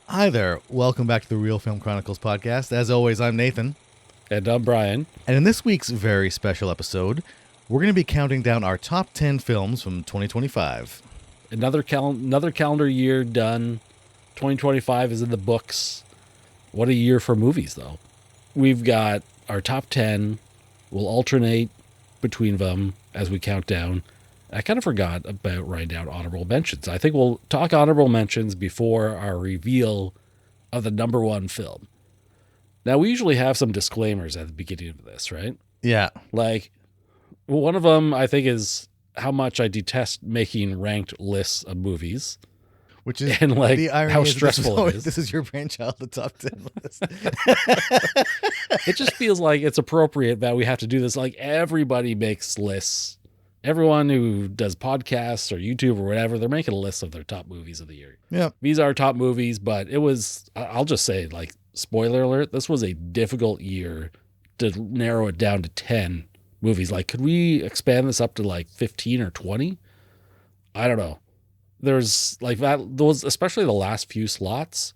Hi there. Welcome back to the Real Film Chronicles podcast. As always, I'm Nathan. And I'm Brian. And in this week's very special episode, we're going to be counting down our top 10 films from 2025. Another calendar year done. 2025 is in the books. What a year for movies, though. We've got our top 10. We'll alternate between them as we count down. I kind of forgot about writing down honorable mentions. I think we'll talk honorable mentions before our reveal of the number one film. Now, we usually have some disclaimers at the beginning of this, right? Yeah. Like, one of them, I think, is how much I detest making ranked lists of movies. Which is and like the irony how is stressful it is. This is your brainchild, the top 10 list. It just feels like it's appropriate that we have to do this. Like, everybody makes lists. Everyone who does podcasts or YouTube or whatever, they're making a list of their top movies of the year. Yeah. These are top movies, but it was, I'll just say, like, spoiler alert, this was a difficult year to narrow it down to 10 movies. Like, could we expand this up to like 15 or 20? I don't know. There's like that, those, especially the last few slots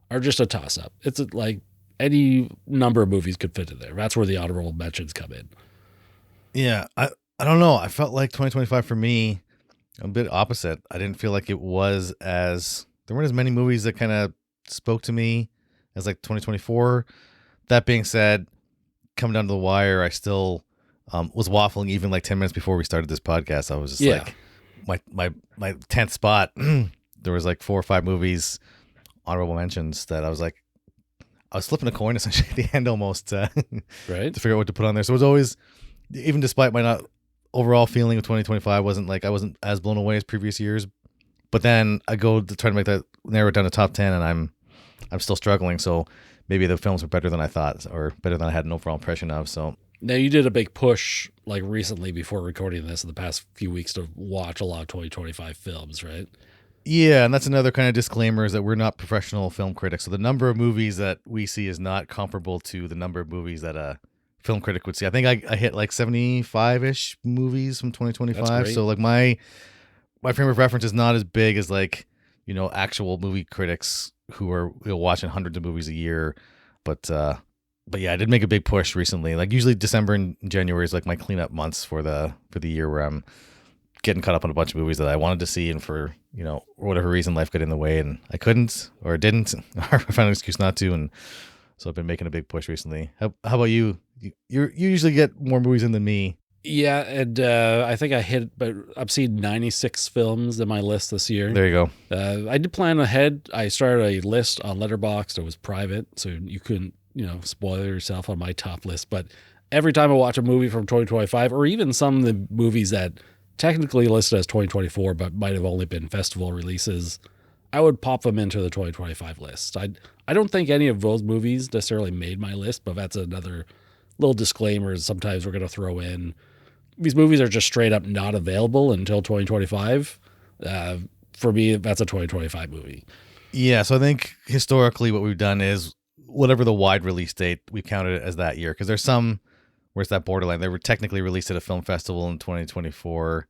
are just a toss up. It's like any number of movies could fit in there. That's where the honorable mentions come in. Yeah. I don't know. I felt like 2025 for me, a bit opposite. I didn't feel like it was there weren't as many movies that kind of spoke to me as like 2024. That being said, coming down to the wire, I still was waffling even like 10 minutes before we started this podcast. I was just like my 10th spot. There was like 4 or 5 movies, honorable mentions that I was flipping a coin essentially at the end almost right, to figure out what to put on there. So it was always, even despite my not overall feeling of 2025 I wasn't as blown away as previous years, but then I go to try to make that narrow it down to top 10 and I'm still struggling. So maybe the films were better than I thought or better than I had an overall impression of. So now you did a big push like recently before recording this in the past few weeks to watch a lot of 2025 films, right? Yeah, and that's another kind of disclaimer, is that we're not professional film critics. So the number of movies that we see is not comparable to the number of movies that a film critic would see. I think I hit like 75-ish movies from 2025. So like my frame of reference is not as big as like, you know, actual movie critics who are watching hundreds of movies a year. But yeah, I did make a big push recently. Like usually December and January is like my cleanup months for the year, where I'm getting caught up on a bunch of movies that I wanted to see, and for, you know, for whatever reason life got in the way and I couldn't or didn't, or I found an excuse not to, and so I've been making a big push recently. How about you? You usually get more movies in than me. Yeah, and I think I hit, but I've seen 96 films in my list this year. There you go. I did plan ahead. I started a list on Letterboxd. It was private, so you couldn't, you know, spoil yourself on my top list. But every time I watch a movie from 2025, or even some of the movies that technically listed as 2024 but might have only been festival releases, I would pop them into the 2025 list. I don't think any of those movies necessarily made my list, but that's another little disclaimer. Sometimes we're going to throw in, these movies are just straight up not available until 2025. For me, that's a 2025 movie. Yeah, so I think historically what we've done is whatever the wide release date, we counted it as that year, because there's some where it's that borderline. They were technically released at a film festival in 2024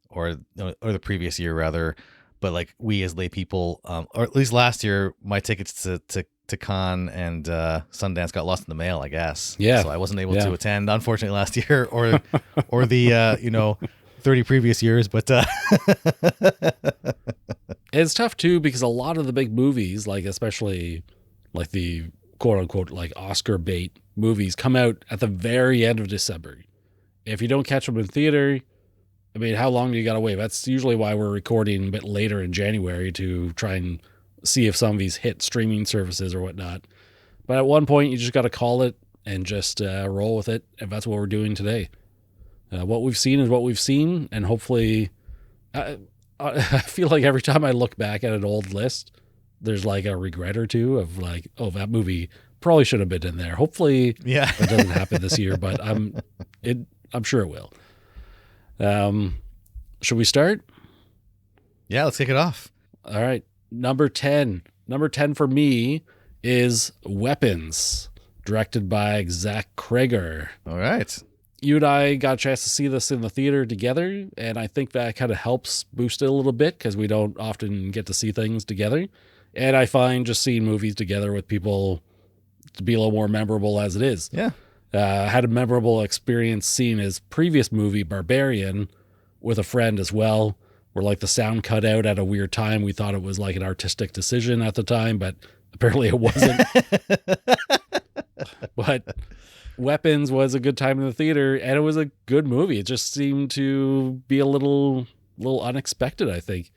or the previous year rather, but like we as lay people, or at least last year, my tickets to Cannes and Sundance got lost in the mail, I guess. Yeah. So I wasn't able to attend, unfortunately, last year or the 30 previous years. But it's tough too, because a lot of the big movies, like especially like the quote unquote like Oscar bait movies, come out at the very end of December. If you don't catch them in theater, I mean, how long do you got to wait? That's usually why we're recording a bit later in January, to try and see if some of these hit streaming services or whatnot. But at one point, you just got to call it and just roll with it. And that's what we're doing today. What we've seen is what we've seen. And hopefully, I feel like every time I look back at an old list, there's like a regret or two of like, oh, that movie probably should have been in there. Hopefully it doesn't happen this year, but I'm sure it will. Should we start? Yeah, let's kick it off. All right. Number 10 for me is Weapons, directed by Zach Cregger. All right. You and I got a chance to see this in the theater together, and I think that kind of helps boost it a little bit because we don't often get to see things together. And I find just seeing movies together with people to be a little more memorable as it is. Yeah. Had a memorable experience seeing his previous movie, Barbarian, with a friend as well, where like the sound cut out at a weird time. We thought it was like an artistic decision at the time, but apparently it wasn't. But Weapons was a good time in the theater, and it was a good movie. It just seemed to be a little unexpected, I think.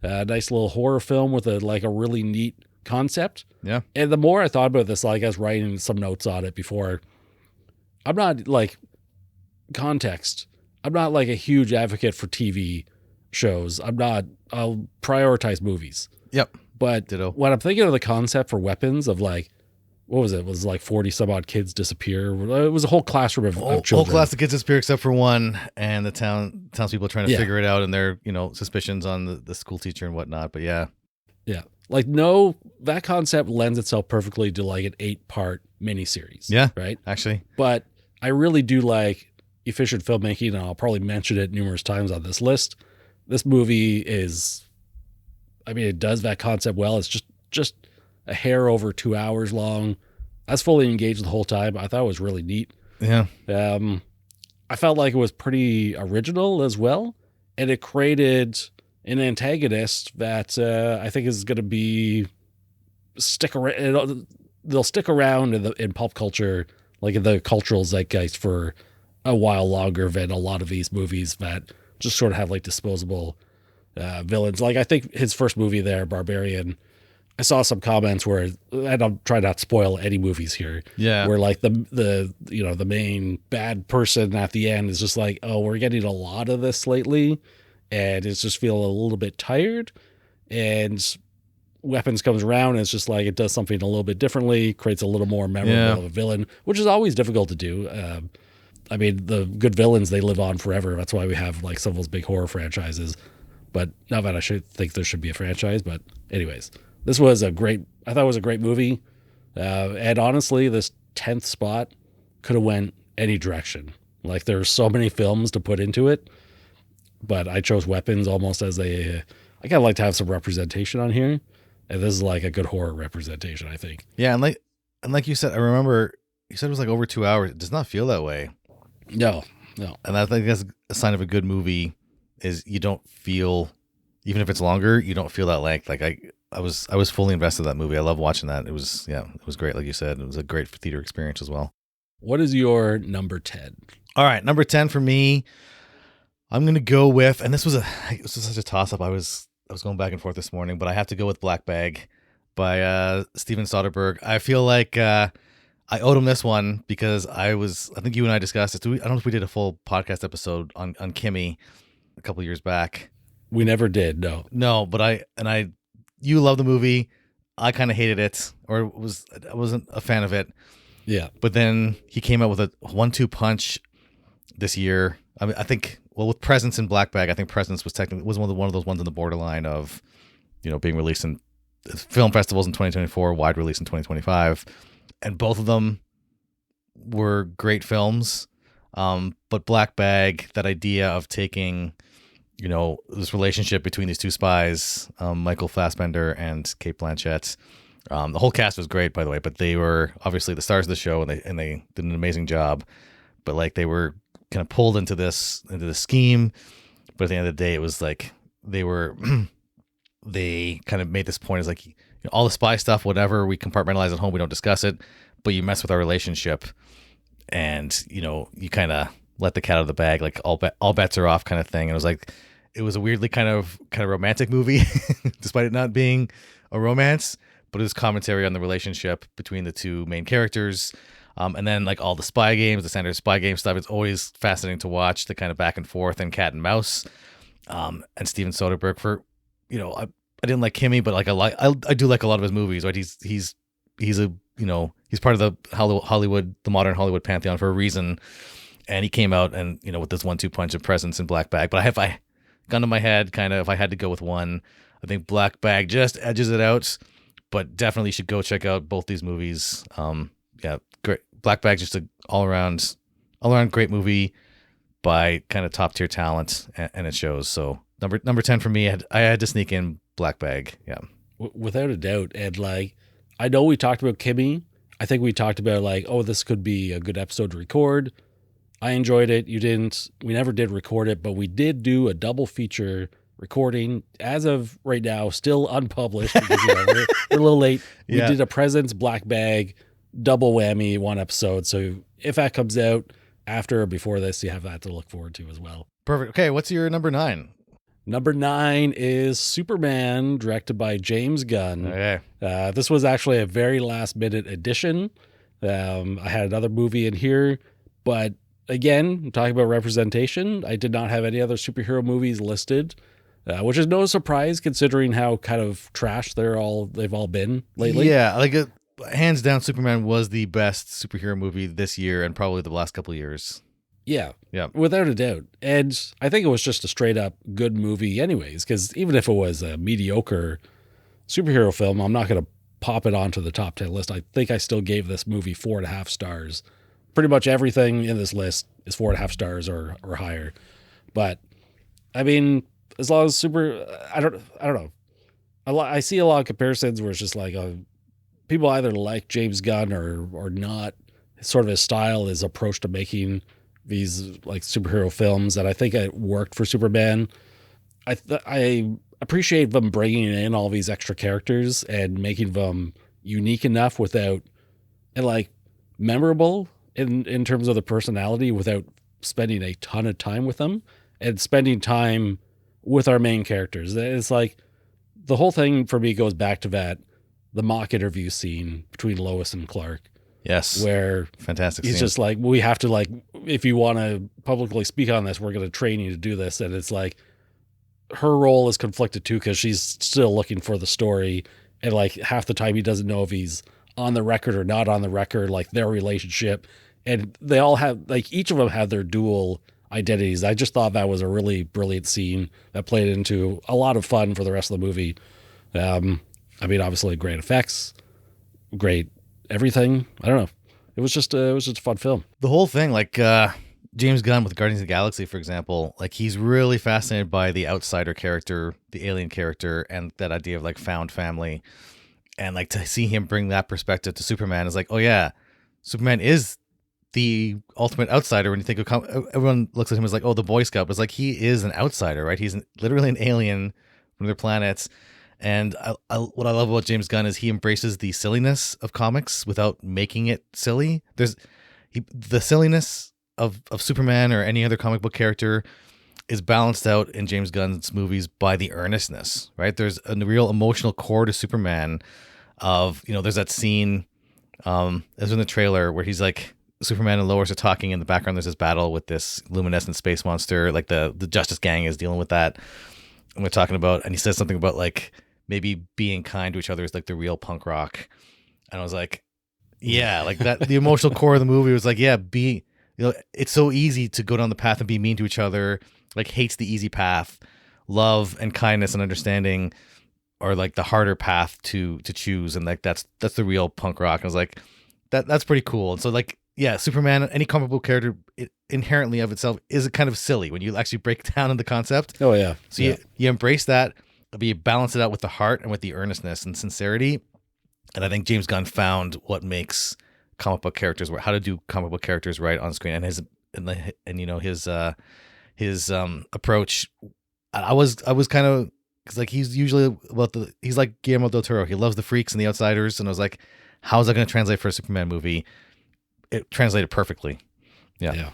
A nice little horror film with a really neat concept. Yeah. And the more I thought about this, like I was writing some notes on it before, I'm not like context. I'm not like a huge advocate for TV shows. I'll prioritize movies. Yep. But Ditto. when I'm thinking of the concept for Weapons of like, what was it? It was like 40 some odd kids disappear. It was a whole classroom of children. Whole class of kids disappear except for one, and the townspeople are trying to figure it out, and their suspicions on the school teacher and whatnot. But yeah. Like no, that concept lends itself perfectly to like an 8-part miniseries. Yeah. Right. Actually. But I really do like efficient filmmaking, and I'll probably mention it numerous times on this list. This movie is, I mean, it does that concept well. It's just a hair over 2 hours long. I was fully engaged the whole time. I thought it was really neat. Yeah. I felt like it was pretty original as well, and it created an antagonist that I think is going to be stick around. They'll stick around in pop culture, like in the cultural zeitgeist, for a while longer than a lot of these movies that just sort of have like disposable villains. Like I think his first movie there, Barbarian, I saw some comments where, and I'm trying not to spoil any movies here. Yeah. Where like the main bad person at the end is just like, oh, we're getting a lot of this lately, and it's just feeling a little bit tired. And Weapons comes around, and it's just like it does something a little bit differently, creates a little more memorable of a villain, which is always difficult to do. I mean, the good villains, they live on forever. That's why we have like some of those big horror franchises. But not that I should think there should be a franchise. But anyways, I thought it was a great movie. And honestly, this 10th spot could have went any direction. Like there's so many films to put into it, but I chose Weapons almost as I kind of like to have some representation on here. And this is like a good horror representation, I think. Yeah. And like you said, I remember you said it was like over 2 hours. It does not feel that way. No. And I think that's a sign of a good movie is you don't feel, even if it's longer, you don't feel that length. Like I was fully invested in that movie. I love watching that. It was great. Like you said, it was a great theater experience as well. What is your number 10? All right. Number 10 for me, I'm going to go with, and this was such a toss up. I was going back and forth this morning, but I have to go with Black Bag by Steven Soderbergh. I feel like I owed him this one because I think you and I discussed it. I don't know if we did a full podcast episode on Kimmy a couple years back. We never did. No, but you love the movie. I kind of hated it, or I wasn't a fan of it. Yeah. But then he came out with a 1-2 punch this year. I mean, I think, well, with Presence and Black Bag, I think Presence was one of those ones on the borderline of, being released in film festivals in 2024, wide release in 2025. And both of them were great films. But Black Bag, that idea of taking, this relationship between these two spies, Michael Fassbender and Cate Blanchett. The whole cast was great, by the way, but they were obviously the stars of the show, and they did an amazing job. But like they were kind of pulled into this scheme. But at the end of the day, it was like they kind of made this point as like, all the spy stuff, whatever, we compartmentalize at home, we don't discuss it, but you mess with our relationship, and you kind of let the cat out of the bag, like all bets are off kind of thing. And it was a weirdly kind of romantic movie, despite it not being a romance, but it was commentary on the relationship between the two main characters. And then like all the spy games, the standard spy game stuff, it's always fascinating to watch the kind of back and forth and cat and mouse. And Steven Soderbergh, for, I didn't like Kimmy, but like I do like a lot of his movies, right? He's part of the Hollywood, the modern Hollywood pantheon for a reason. And he came out and, with this 1-2 punch of Presence and Black Bag. But if I gun to my head, kind of, if I had to go with one, I think Black Bag just edges it out, but definitely should go check out both these movies. Yeah, great. Black Bag's just an all around great movie by kind of top tier talent, and it shows. So number 10 for me, I had to sneak in Black Bag. Yeah. Without a doubt. And like, I know we talked about Kimmy. I think we talked about like, oh, this could be a good episode to record. I enjoyed it. You didn't. We never did record it, but we did do a double feature recording as of right now, still unpublished because we're a little late. We did a Presents Black Bag double whammy one episode. So if that comes out after or before this, you have that to look forward to as well. Perfect. Okay, what's your number 9? Number 9 is Superman, directed by James Gunn. Okay. This was actually a very last minute addition. I had another movie in here, but again, talking about representation, I did not have any other superhero movies listed, which is no surprise considering how kind of trash they've all been lately. Yeah, like hands down, Superman was the best superhero movie this year and probably the last couple of years. Yeah, yeah, without a doubt. And I think it was just a straight up good movie anyways, because even if it was a mediocre superhero film, I'm not going to pop it onto the top 10 list. I think I still gave this movie 4.5 stars. Pretty much everything in this list is 4.5 stars or higher. But I mean, as long as I don't know. I see a lot of comparisons where it's just like people either like James Gunn or not. Sort of his style, his approach to making these like superhero films, and I think it worked for Superman. I appreciate them bringing in all these extra characters and making them unique enough and like memorable in terms of the personality without spending a ton of time with them and spending time with our main characters. It's like the whole thing for me goes back to the mock interview scene between Lois and Clark. Yes. Where fantastic he's scene. just like, we have to like, if you want to publicly speak on this, we're going to train you to do this. And it's like her role is conflicted too, because she's still looking for the story. And like half the time he doesn't know if he's on the record or not on the record, like their relationship. And they all have, like each of them have their dual identities. I just thought that was a really brilliant scene that played into a lot of fun for the rest of the movie. I mean, obviously great effects, great everything. I don't know. It was just a fun film. The whole thing, like James Gunn with Guardians of the Galaxy, for example, like he's really fascinated by the outsider character, the alien character, and that idea of like found family. And like to see him bring that perspective to Superman is like, oh yeah, Superman is the ultimate outsider. When you think of everyone looks at him as like, oh, the Boy Scout, but it's like he is an outsider, right? He's literally an alien from other planets. And what I love about James Gunn is he embraces the silliness of comics without making it silly. The silliness of Superman or any other comic book character is balanced out in James Gunn's movies by the earnestness, right? There's a real emotional core to Superman of, there's that scene as in the trailer where he's like, Superman and Lois are talking in the background. There's this battle with this luminescent space monster. Like the Justice Gang is dealing with that. And we're talking about, and he says something about like, maybe being kind to each other is like the real punk rock. And I was like, yeah, like that, the emotional core of the movie was like, yeah, it's so easy to go down the path and be mean to each other, like hates the easy path. Love and kindness and understanding are like the harder path to choose. And like, that's the real punk rock. And I was like, that's pretty cool. And so like, yeah, Superman, any comic book character inherently of itself is kind of silly when you actually break down the concept. Oh yeah. So you embrace that, but you balance it out with the heart and with the earnestness and sincerity. And I think James Gunn found what makes comic book characters work, how to do comic book characters right on screen, and his approach. I was kind of, because like he's usually he's like Guillermo del Toro. He loves the freaks and the outsiders, and I was like, how is that going to translate for a Superman movie? It translated perfectly. Yeah.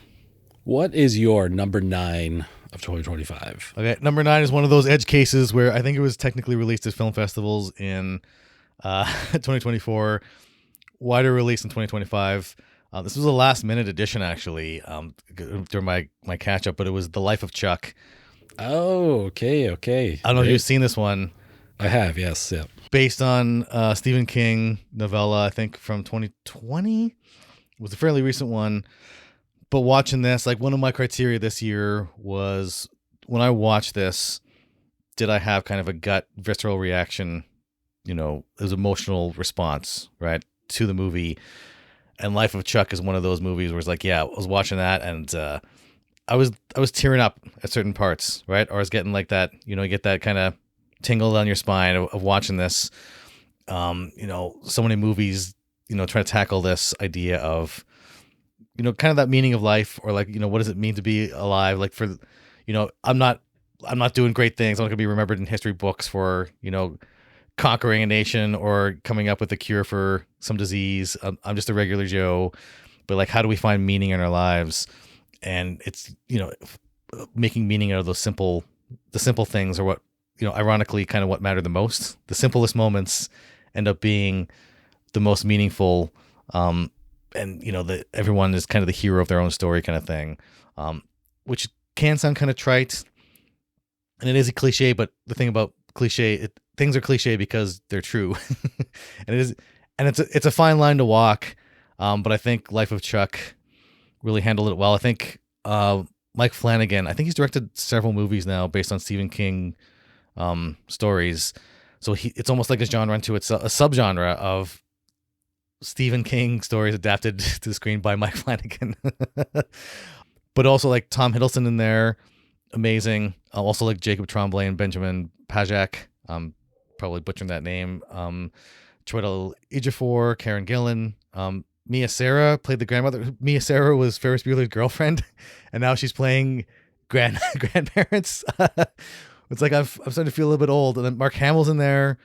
What is your number 9 of 2025? Okay, number 9 is one of those edge cases where I think it was technically released at film festivals in 2024, wider release in 2025. This was a last minute edition actually during my catch up, but it was The Life of Chuck. Oh, okay. I don't know if you've seen this one. I have, yes. Yeah. Based on Stephen King novella, I think from 2020. It was a fairly recent one. But watching this, like one of my criteria this year was when I watched this, did I have kind of a gut visceral reaction, as emotional response, right, to the movie. And Life of Chuck is one of those movies where it's like, yeah, I was watching that and I was tearing up at certain parts, right? Or I was getting like that, you get that kind of tingle down your spine of watching this. So many movies, try to tackle this idea of, kind of that meaning of life, or like, what does it mean to be alive? Like for, I'm not doing great things. I'm not going to be remembered in history books for, conquering a nation or coming up with a cure for some disease. I'm just a regular Joe, but like, how do we find meaning in our lives? And it's, making meaning out of the simple things are what, ironically kind of what matter the most. The simplest moments end up being the most meaningful. And that everyone is kind of the hero of their own story kind of thing. Which can sound kind of trite, and it is a cliche, but the thing about things are cliche because they're true. and it's a fine line to walk. But I think Life of Chuck really handled it well. I think Mike Flanagan, I think he's directed several movies now based on Stephen King stories. So it's almost like a genre unto itself, a subgenre of Stephen King stories adapted to the screen by Mike Flanagan. But also like Tom Hiddleston in there, amazing. Also like Jacob Tremblay and Benjamin Pajak. Probably butchering that name. Chiwetel Ejiofor, Karen Gillan. Mia Sara played the grandmother. Mia Sara was Ferris Bueller's girlfriend, and now she's playing grandparents. It's like I'm starting to feel a little bit old. And then Mark Hamill's in there.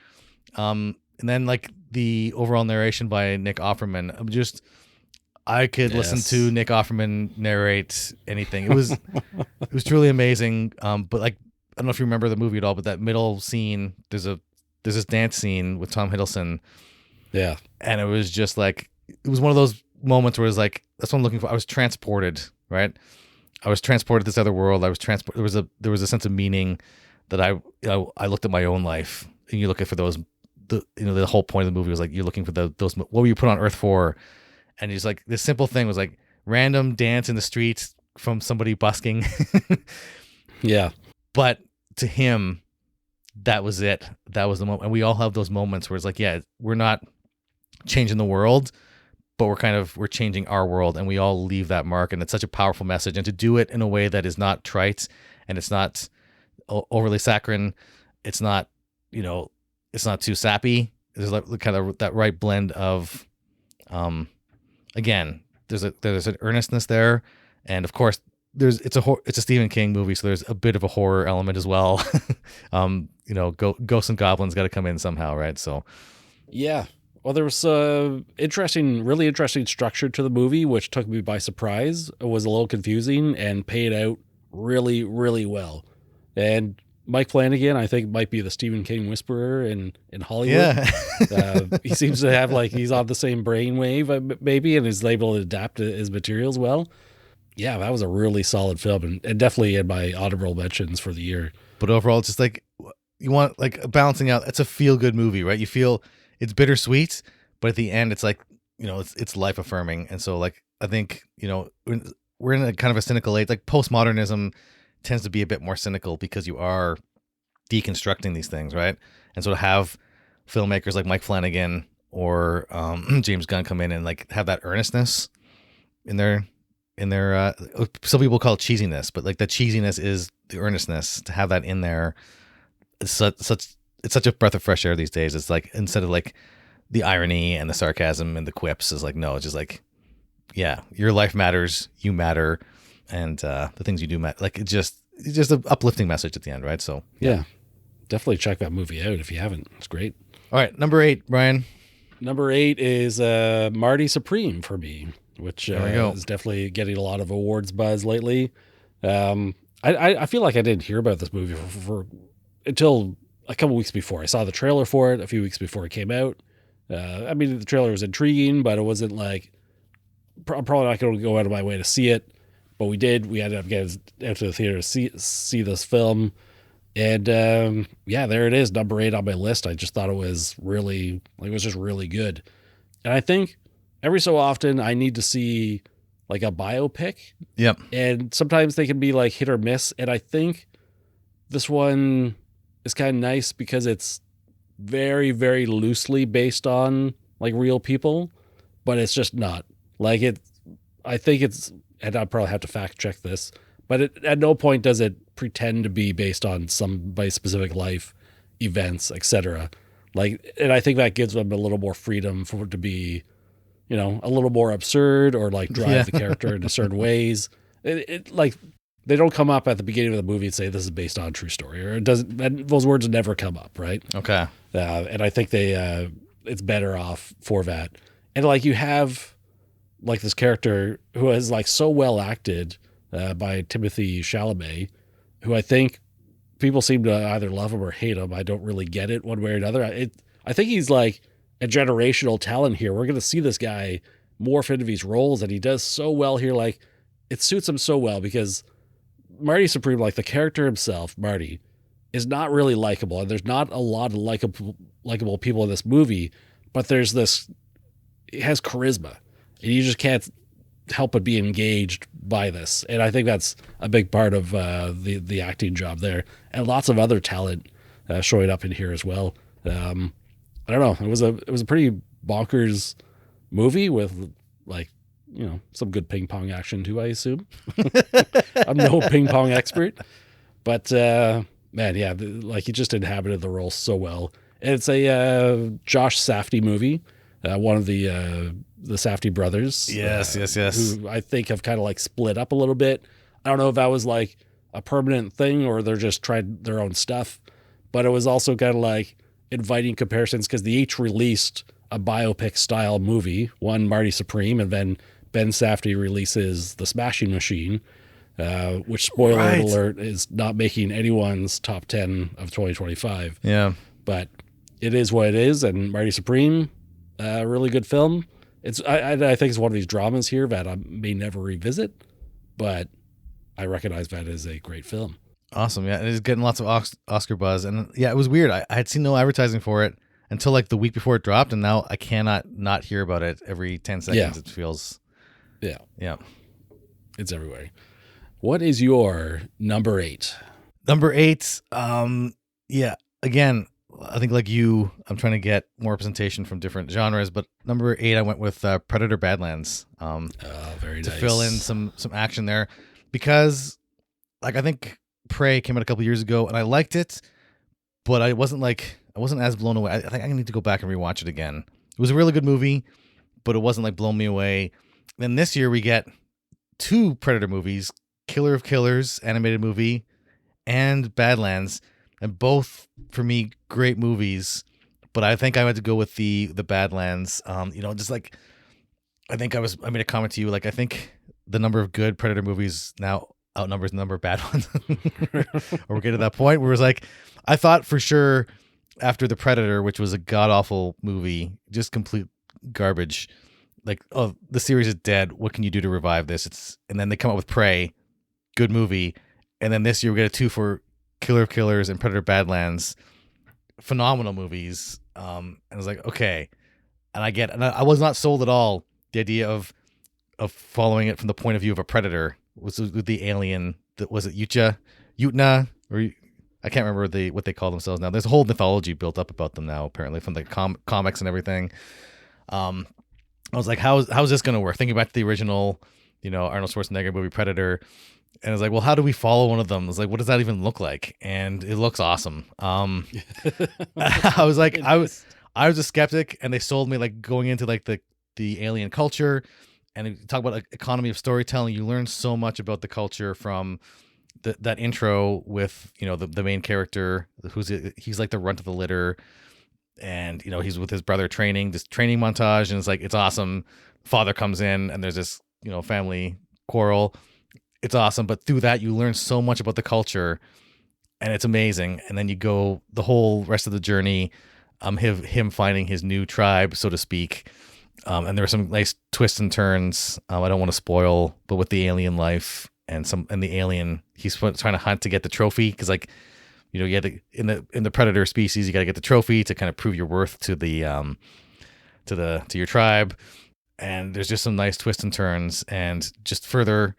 And then like the overall narration by Nick Offerman. I could listen to Nick Offerman narrate anything. It was truly amazing. But like, I don't know if you remember the movie at all, but that middle scene, there's this dance scene with Tom Hiddleston. Yeah. And it was just like, it was one of those moments where it was like, that's what I'm looking for. I was transported, right? I was transported to this other world. I was transported. There was a sense of meaning that I looked at my own life, and you look at for those, the whole point of the movie was like, you're looking for those, what were you put on earth for? And he's like, this simple thing was like random dance in the streets from somebody busking. Yeah. But to him, that was it. That was the moment. And we all have those moments where it's like, yeah, we're not changing the world, but we're changing our world, and we all leave that mark. And it's such a powerful message. And to do it in a way that is not trite, and it's not overly saccharine. It's not, it's not too sappy. There's like kind of that right blend of, again, there's an earnestness there. And of course it's a Stephen King movie. So there's a bit of a horror element as well. Ghosts and goblins got to come in somehow. Right. So, yeah. Well, there was really interesting structure to the movie, which took me by surprise. It was a little confusing and paid out really, really well. And Mike Flanagan, I think, might be the Stephen King whisperer in Hollywood. Yeah. He seems to have he's on the same brainwave maybe, and is able to adapt his materials well. Yeah, that was a really solid film, and definitely in my honorable mentions for the year. But overall, it's just like, you want like balancing out. It's a feel good movie, right? You feel it's bittersweet, but at the end, it's like, it's life affirming. And so like, I think, we're in a kind of a cynical age. Like postmodernism tends to be a bit more cynical because you are deconstructing these things, right? And so to have filmmakers like Mike Flanagan or James Gunn come in and like have that earnestness in their some people call it cheesiness, but like the cheesiness is the earnestness. To have that in there, it's such a breath of fresh air these days. It's like, instead of like the irony and the sarcasm and the quips, is like, no, it's just like, yeah, your life matters, you matter, and the things you do matter. Like it's just an uplifting message at the end, right? So yeah, definitely check that movie out if you haven't. It's great. All right, number 8, Brian. Number 8 is Marty Supreme for me, which is definitely getting a lot of awards buzz lately. I feel like I didn't hear about this movie for until a couple weeks before. I saw the trailer for it a few weeks before it came out. The trailer was intriguing, but it wasn't like, I'm probably not going to go out of my way to see it, but we did. We ended up getting out to the theater to see this film. And there it is, number 8 on my list. I just thought it was really, it was just really good. And I think every so often I need to see like a biopic. Yep. And sometimes they can be like hit or miss. And I think this one is kind of nice because it's very, very loosely based on like real people, but it's just not. Like I think it's, and I'll probably have to fact check this, but at no point does it pretend to be based on somebody's specific life, events, etc. Like, and I think that gives them a little more freedom for it to be, you know, a little more absurd or like drive the character into certain ways. Like they don't come up at the beginning of the movie and say this is based on a true story, or it doesn't. And those words never come up, right? Okay. And I think they it's better off for that. And like you have like this character who is like so well acted by Timothy Chalamet, who I think people seem to either love him or hate him. I don't really get it one way or another. I think he's like a generational talent here. We're going to see this guy morph into these roles, and he does so well here. Like it suits him so well because Marty Supreme, like the character himself, Marty, is not really likable, and there's not a lot of likable people in this movie, but there's this, it has charisma, and you just can't help but be engaged by this. And I think that's a big part of the acting job there, and lots of other talent showing up in here as well. I don't know. It was a pretty bonkers movie with like, you know, some good ping pong action too, I assume. I'm no ping pong expert, but man, yeah, like he just inhabited the role so well. And it's a Josh Safdie movie, one of the Safdie brothers. Yes. Who I think have kind of like split up a little bit. I don't know if that was like a permanent thing or they're just tried their own stuff, but it was also kind of like inviting comparisons because they each released a biopic style movie, one Marty Supreme, and then Ben Safdie releases The Smashing Machine, which, spoiler alert, is not making anyone's top 10 of 2025. Yeah. But it is what it is, and Marty Supreme, really good film. I think it's one of these dramas here that I may never revisit, but I recognize that as a great film. Awesome. Yeah. It is getting lots of Oscar buzz. And yeah, it was weird. I had seen no advertising for it until like the week before it dropped. And now I cannot not hear about it every 10 seconds. Yeah. It feels. Yeah. Yeah. It's everywhere. What is your number 8? Number 8. Yeah. Again, I think like you, I'm trying to get more representation from different genres, but number 8, I went with Predator Badlands. Very nice. To fill in some action there, because like I think Prey came out a couple years ago and I liked it, but I wasn't as blown away. I think I need to go back and rewatch it again. It was a really good movie, but it wasn't like blowing me away. Then this year we get 2 Predator movies, Killer of Killers animated movie and Badlands, and both for me great movies, but I think I had to go with the Badlands. You know, just like I made a comment to you, like I think the number of good Predator movies now outnumbers the number of bad ones. Or we're getting to that point where it's like, I thought for sure after The Predator, which was a god awful movie, just complete garbage, like, oh, the series is dead. What can you do to revive this? And then they come up with Prey, good movie. And then this year we get a 2 for Killer of Killers and Predator Badlands, phenomenal movies. And I was like, okay. And I was not sold at all the idea of following it from the point of view of a predator. Was with the alien that was it Utna, or I can't remember what they call themselves now. There's a whole mythology built up about them now, apparently from the comics and everything. I was like, how's this going to work? Thinking back to the original, you know, Arnold Schwarzenegger movie Predator, and I was like, well, how do we follow one of them? I was like, what does that even look like? And it looks awesome. I was like, I was a skeptic, and they sold me like going into like the alien culture. And you talk about like, economy of storytelling. You learn so much about the culture from that intro with, you know, the main character he's like the runt of the litter, and you know he's with his brother this training montage, and it's like it's awesome. Father comes in, and there's this, you know, family quarrel. It's awesome, but through that you learn so much about the culture, and it's amazing. And then you go the whole rest of the journey, him finding his new tribe, so to speak. And there were some nice twists and turns. I don't want to spoil, but with the alien life and the alien, he's trying to hunt to get the trophy, because like, you know, you had to, in the predator species, you got to get the trophy to kind of prove your worth to to your tribe. And there's just some nice twists and turns, and just further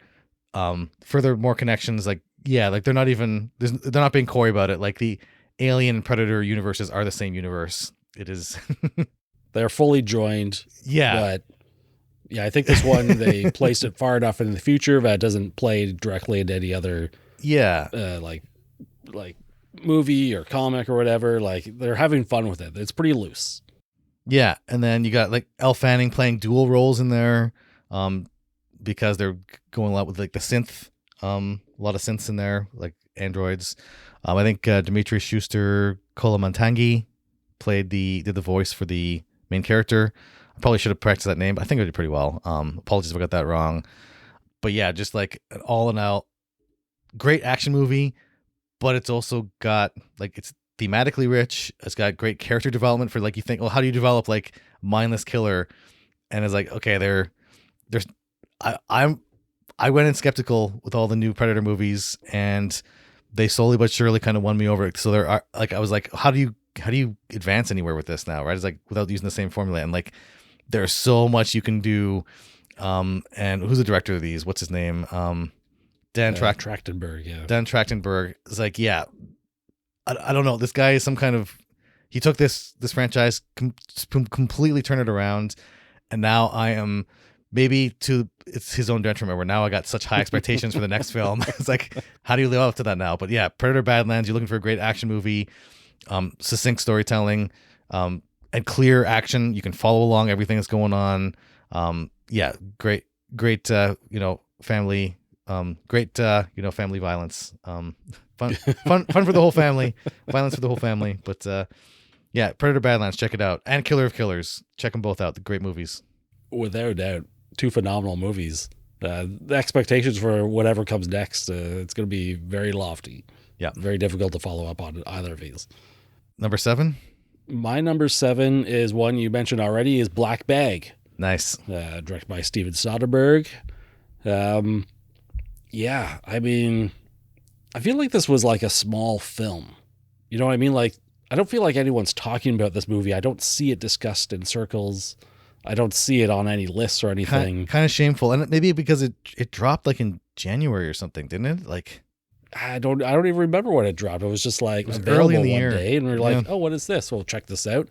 more connections. Like, yeah, like they're not being coy about it. Like the alien and predator universes are the same universe. It is. They're fully joined. Yeah. But yeah, I think this one, they placed it far enough in the future that it doesn't play directly into any other, yeah, like movie or comic or whatever. Like they're having fun with it. It's pretty loose. Yeah, and then you got like Elle Fanning playing dual roles in there, because they're going a lot with like the synth, a lot of synths in there, like androids. I think Dimitri Schuster Kolomantangi did the voice for the main character. I probably should have practiced that name, but I think I did pretty well. Apologies if I got that wrong. But yeah, just like an all in all great action movie, but it's also got like it's thematically rich. It's got great character development for like you think, well, how do you develop like mindless killer? And it's like, okay, there's I went in skeptical with all the new Predator movies, and they slowly but surely kind of won me over. So there are like I was like, how do you advance anywhere with this now, right? It's like without using the same formula, and like there's so much you can do. And who's the director of these? What's his name? Dan Trachtenberg. Yeah. Dan Trachtenberg is like, yeah, I don't know. This guy is some kind of, he took this franchise, completely turned it around. And now I am it's his own detriment where now I got such high expectations for the next film. It's like, how do you live up to that now? But yeah, Predator Badlands, you're looking for a great action movie, succinct storytelling, and clear action. You can follow along everything that's going on. Yeah, great, family, family violence, fun for the whole family, violence for the whole family. But yeah, Predator Badlands, check it out, and Killer of Killers, check them both out. The great movies, without a doubt, two phenomenal movies. The expectations for whatever comes next, it's going to be very lofty. Yeah, very difficult to follow up on either of these. Number 7. My number 7 is one you mentioned already, is Black Bag. Nice. Directed by Steven Soderbergh. Yeah, I mean, I feel like this was like a small film. You know what I mean? Like, I don't feel like anyone's talking about this movie. I don't see it discussed in circles. I don't see it on any lists or anything. Kind of shameful. And maybe because it dropped like in January or something, didn't it? Like, I don't even remember when it dropped. It was just like early in the one year. day, and we are like, oh, what is this? Well, check this out.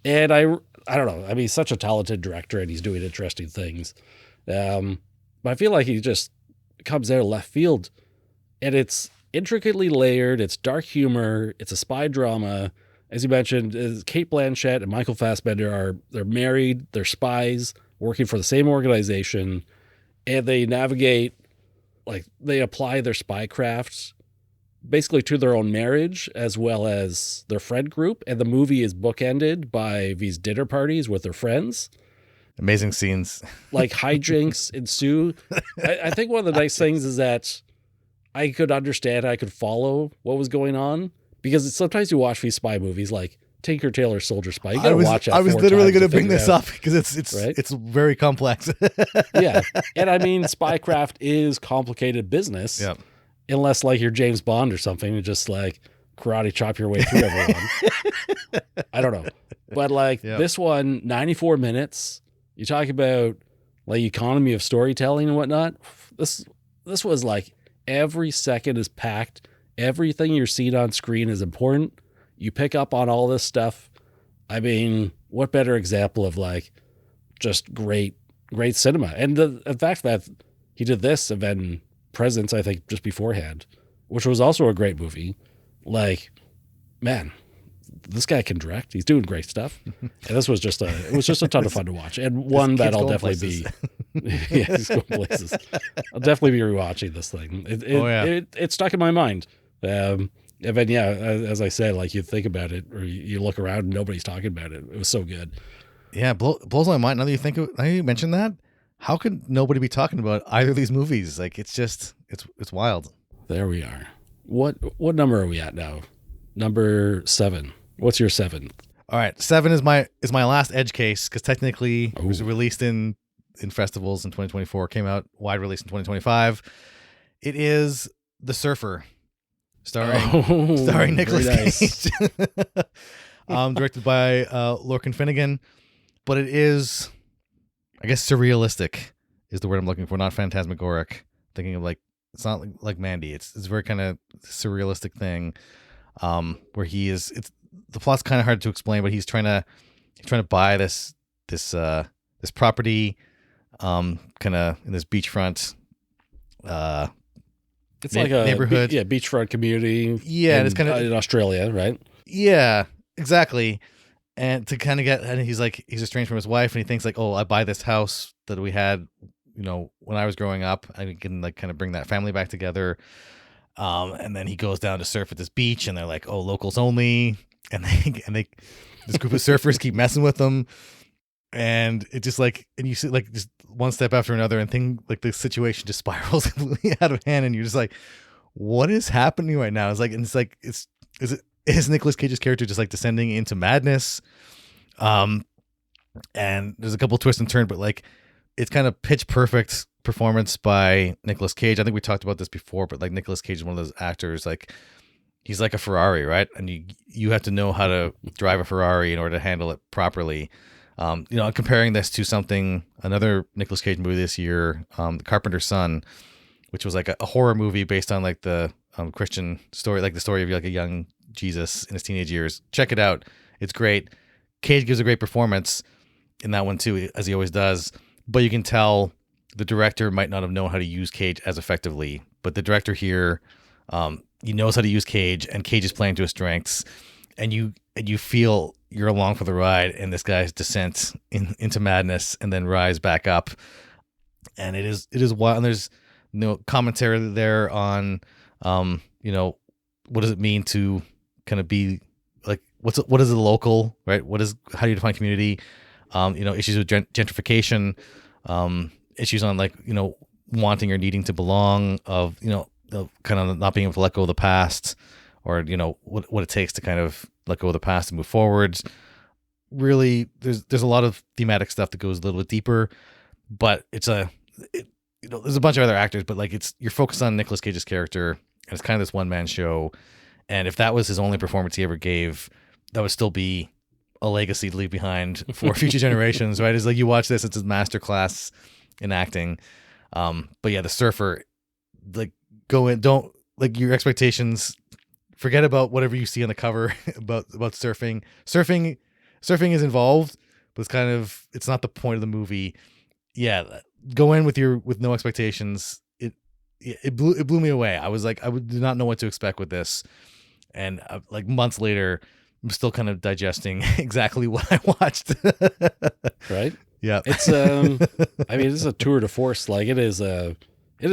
And I don't know. I mean, he's such a talented director, and he's doing interesting things. But I feel like he just comes out of left field, and it's intricately layered. It's dark humor. It's a spy drama. As you mentioned, Cate Blanchett and Michael Fassbender they're married. They're spies working for the same organization, and they navigate. Like, they apply their spy crafts basically to their own marriage as well as their friend group. And the movie is bookended by these dinner parties with their friends. Amazing scenes. Like, hijinks ensue. I think one of the nice things is that I could understand, I could follow what was going on. Because sometimes you watch these spy movies like Tinker Tailor Soldier Spy. You gotta watch it. I was literally going to bring this up because it's very complex. Yeah. And I mean, spycraft is complicated business. Yep. Unless like you're James Bond or something, and just like karate chop your way through everyone. I don't know. But like this one, 94 minutes. You talk about like economy of storytelling and whatnot. This was like every second is packed. Everything you're seeing on screen is important. You pick up on all this stuff. I mean, what better example of like just great cinema? And the fact that he did this and then Presence, I think, just beforehand, which was also a great movie. Like, man, this guy can direct. He's doing great stuff. And this was just a ton of fun to watch, and one that I'll definitely be. Yeah, he's going places. I'll definitely be rewatching this thing. It stuck in my mind. And then, yeah, as I said, like you think about it or you look around and nobody's talking about it. It was so good. Yeah, blows my mind. Now that you mentioned that, how could nobody be talking about either of these movies? Like, it's just, it's wild. There we are. What number are we at now? Number 7. What's your 7? All right, 7 is my last edge case because technically it was released in festivals in 2024. Came out wide release in 2025. It is The Surfer. Starring Nicolas Cage. Directed by Lorcan Finnegan. But it is, I guess, surrealistic is the word I'm looking for, not phantasmagoric. Thinking of like, it's not like Mandy. It's very kind of surrealistic thing where the plot's kind of hard to explain, but he's trying to buy this property kind of in this beachfront It's like a neighborhood. beachfront community. Yeah, in, it's kind of in Australia, right? Yeah, exactly. And to kind of get, and he's estranged from his wife, and he thinks like, oh, I buy this house that we had, when I was growing up, I can like kind of bring that family back together. And then he goes down to surf at this beach, and they're like, oh, locals only, and this group of surfers keep messing with them, and it just like, and you see like just one step after another, and the situation just spirals completely out of hand, and you're just like, what is happening right now? Is Nicolas Cage's character just like descending into madness? And there's a couple twists and turns, but like it's kind of pitch perfect performance by Nicolas Cage. I think we talked about this before, but like Nicolas Cage is one of those actors, like he's like a Ferrari, right? And you have to know how to drive a Ferrari in order to handle it properly. Comparing this to another Nicolas Cage movie this year, The Carpenter's Son, which was like a horror movie based on like the Christian story, like the story of like a young Jesus in his teenage years. Check it out. It's great. Cage gives a great performance in that one too, as he always does. But you can tell the director might not have known how to use Cage as effectively. But the director here, he knows how to use Cage, and Cage is playing to his strengths. And you feel you're along for the ride in this guy's descent into madness and then rise back up. And it is wild. And there's commentary there on, what does it mean to kind of be like, what is a local, right? How do you define community? Issues with gentrification, issues on like, wanting or needing to belong, of, kind of not being able to let go of the past, or, what it takes to kind of let go of the past and move forwards. Really, there's a lot of thematic stuff that goes a little bit deeper, but there's a bunch of other actors, but like you're focused on Nicolas Cage's character, and it's kind of this one man show. And if that was his only performance he ever gave, that would still be a legacy to leave behind for future generations, right? It's like you watch this, it's a masterclass in acting. But yeah, the surfer, like go in, don't like your expectations, forget about whatever you see on the cover about surfing. Surfing is involved, but it's not the point of the movie. Yeah, go in with no expectations. It blew me away. I was like, did not know what to expect with this, and like months later, I'm still kind of digesting exactly what I watched. Right? Yeah. It's it is a tour de force. Like it is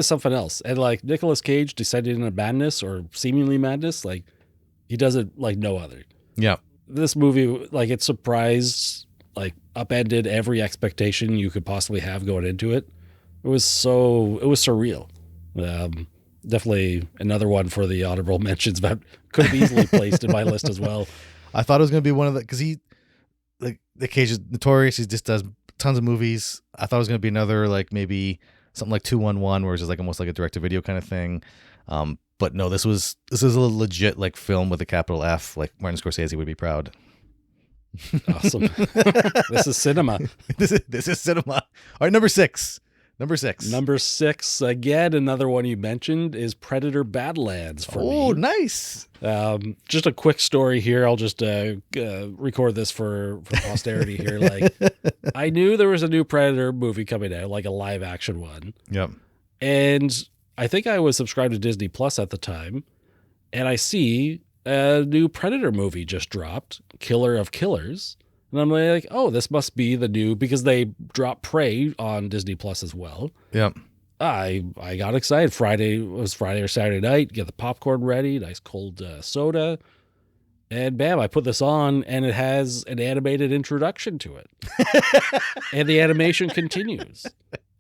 something else. And like Nicolas Cage descended into madness, or seemingly madness, like he does it like no other. Yeah. This movie, like it surprised, like upended every expectation you could possibly have going into it. It was surreal. Definitely another one for the honorable mentions, but could have easily placed in my list as well. I thought it was going to be one of because the Cage is notorious. He just does tons of movies. I thought it was going to be another, like maybe something like 211, where it's just like almost like a direct to video kind of thing. But no, this is a legit like film with a capital F, like Martin Scorsese would be proud. Awesome. This is cinema. This is cinema. All right, number six. Number six, again, another one you mentioned is Predator Badlands for me. Oh, nice. Just a quick story here. I'll just record this for posterity here. Like, I knew there was a new Predator movie coming out, like a live action one. Yep. And I think I was subscribed to Disney Plus at the time, and I see a new Predator movie just dropped, Killer of Killers. And I'm like, oh, this must be the new, because they dropped Prey on Disney Plus as well. Yep. I got excited. It was Friday or Saturday night. Get the popcorn ready, nice cold soda. And bam, I put this on, and it has an animated introduction to it. And the animation continues.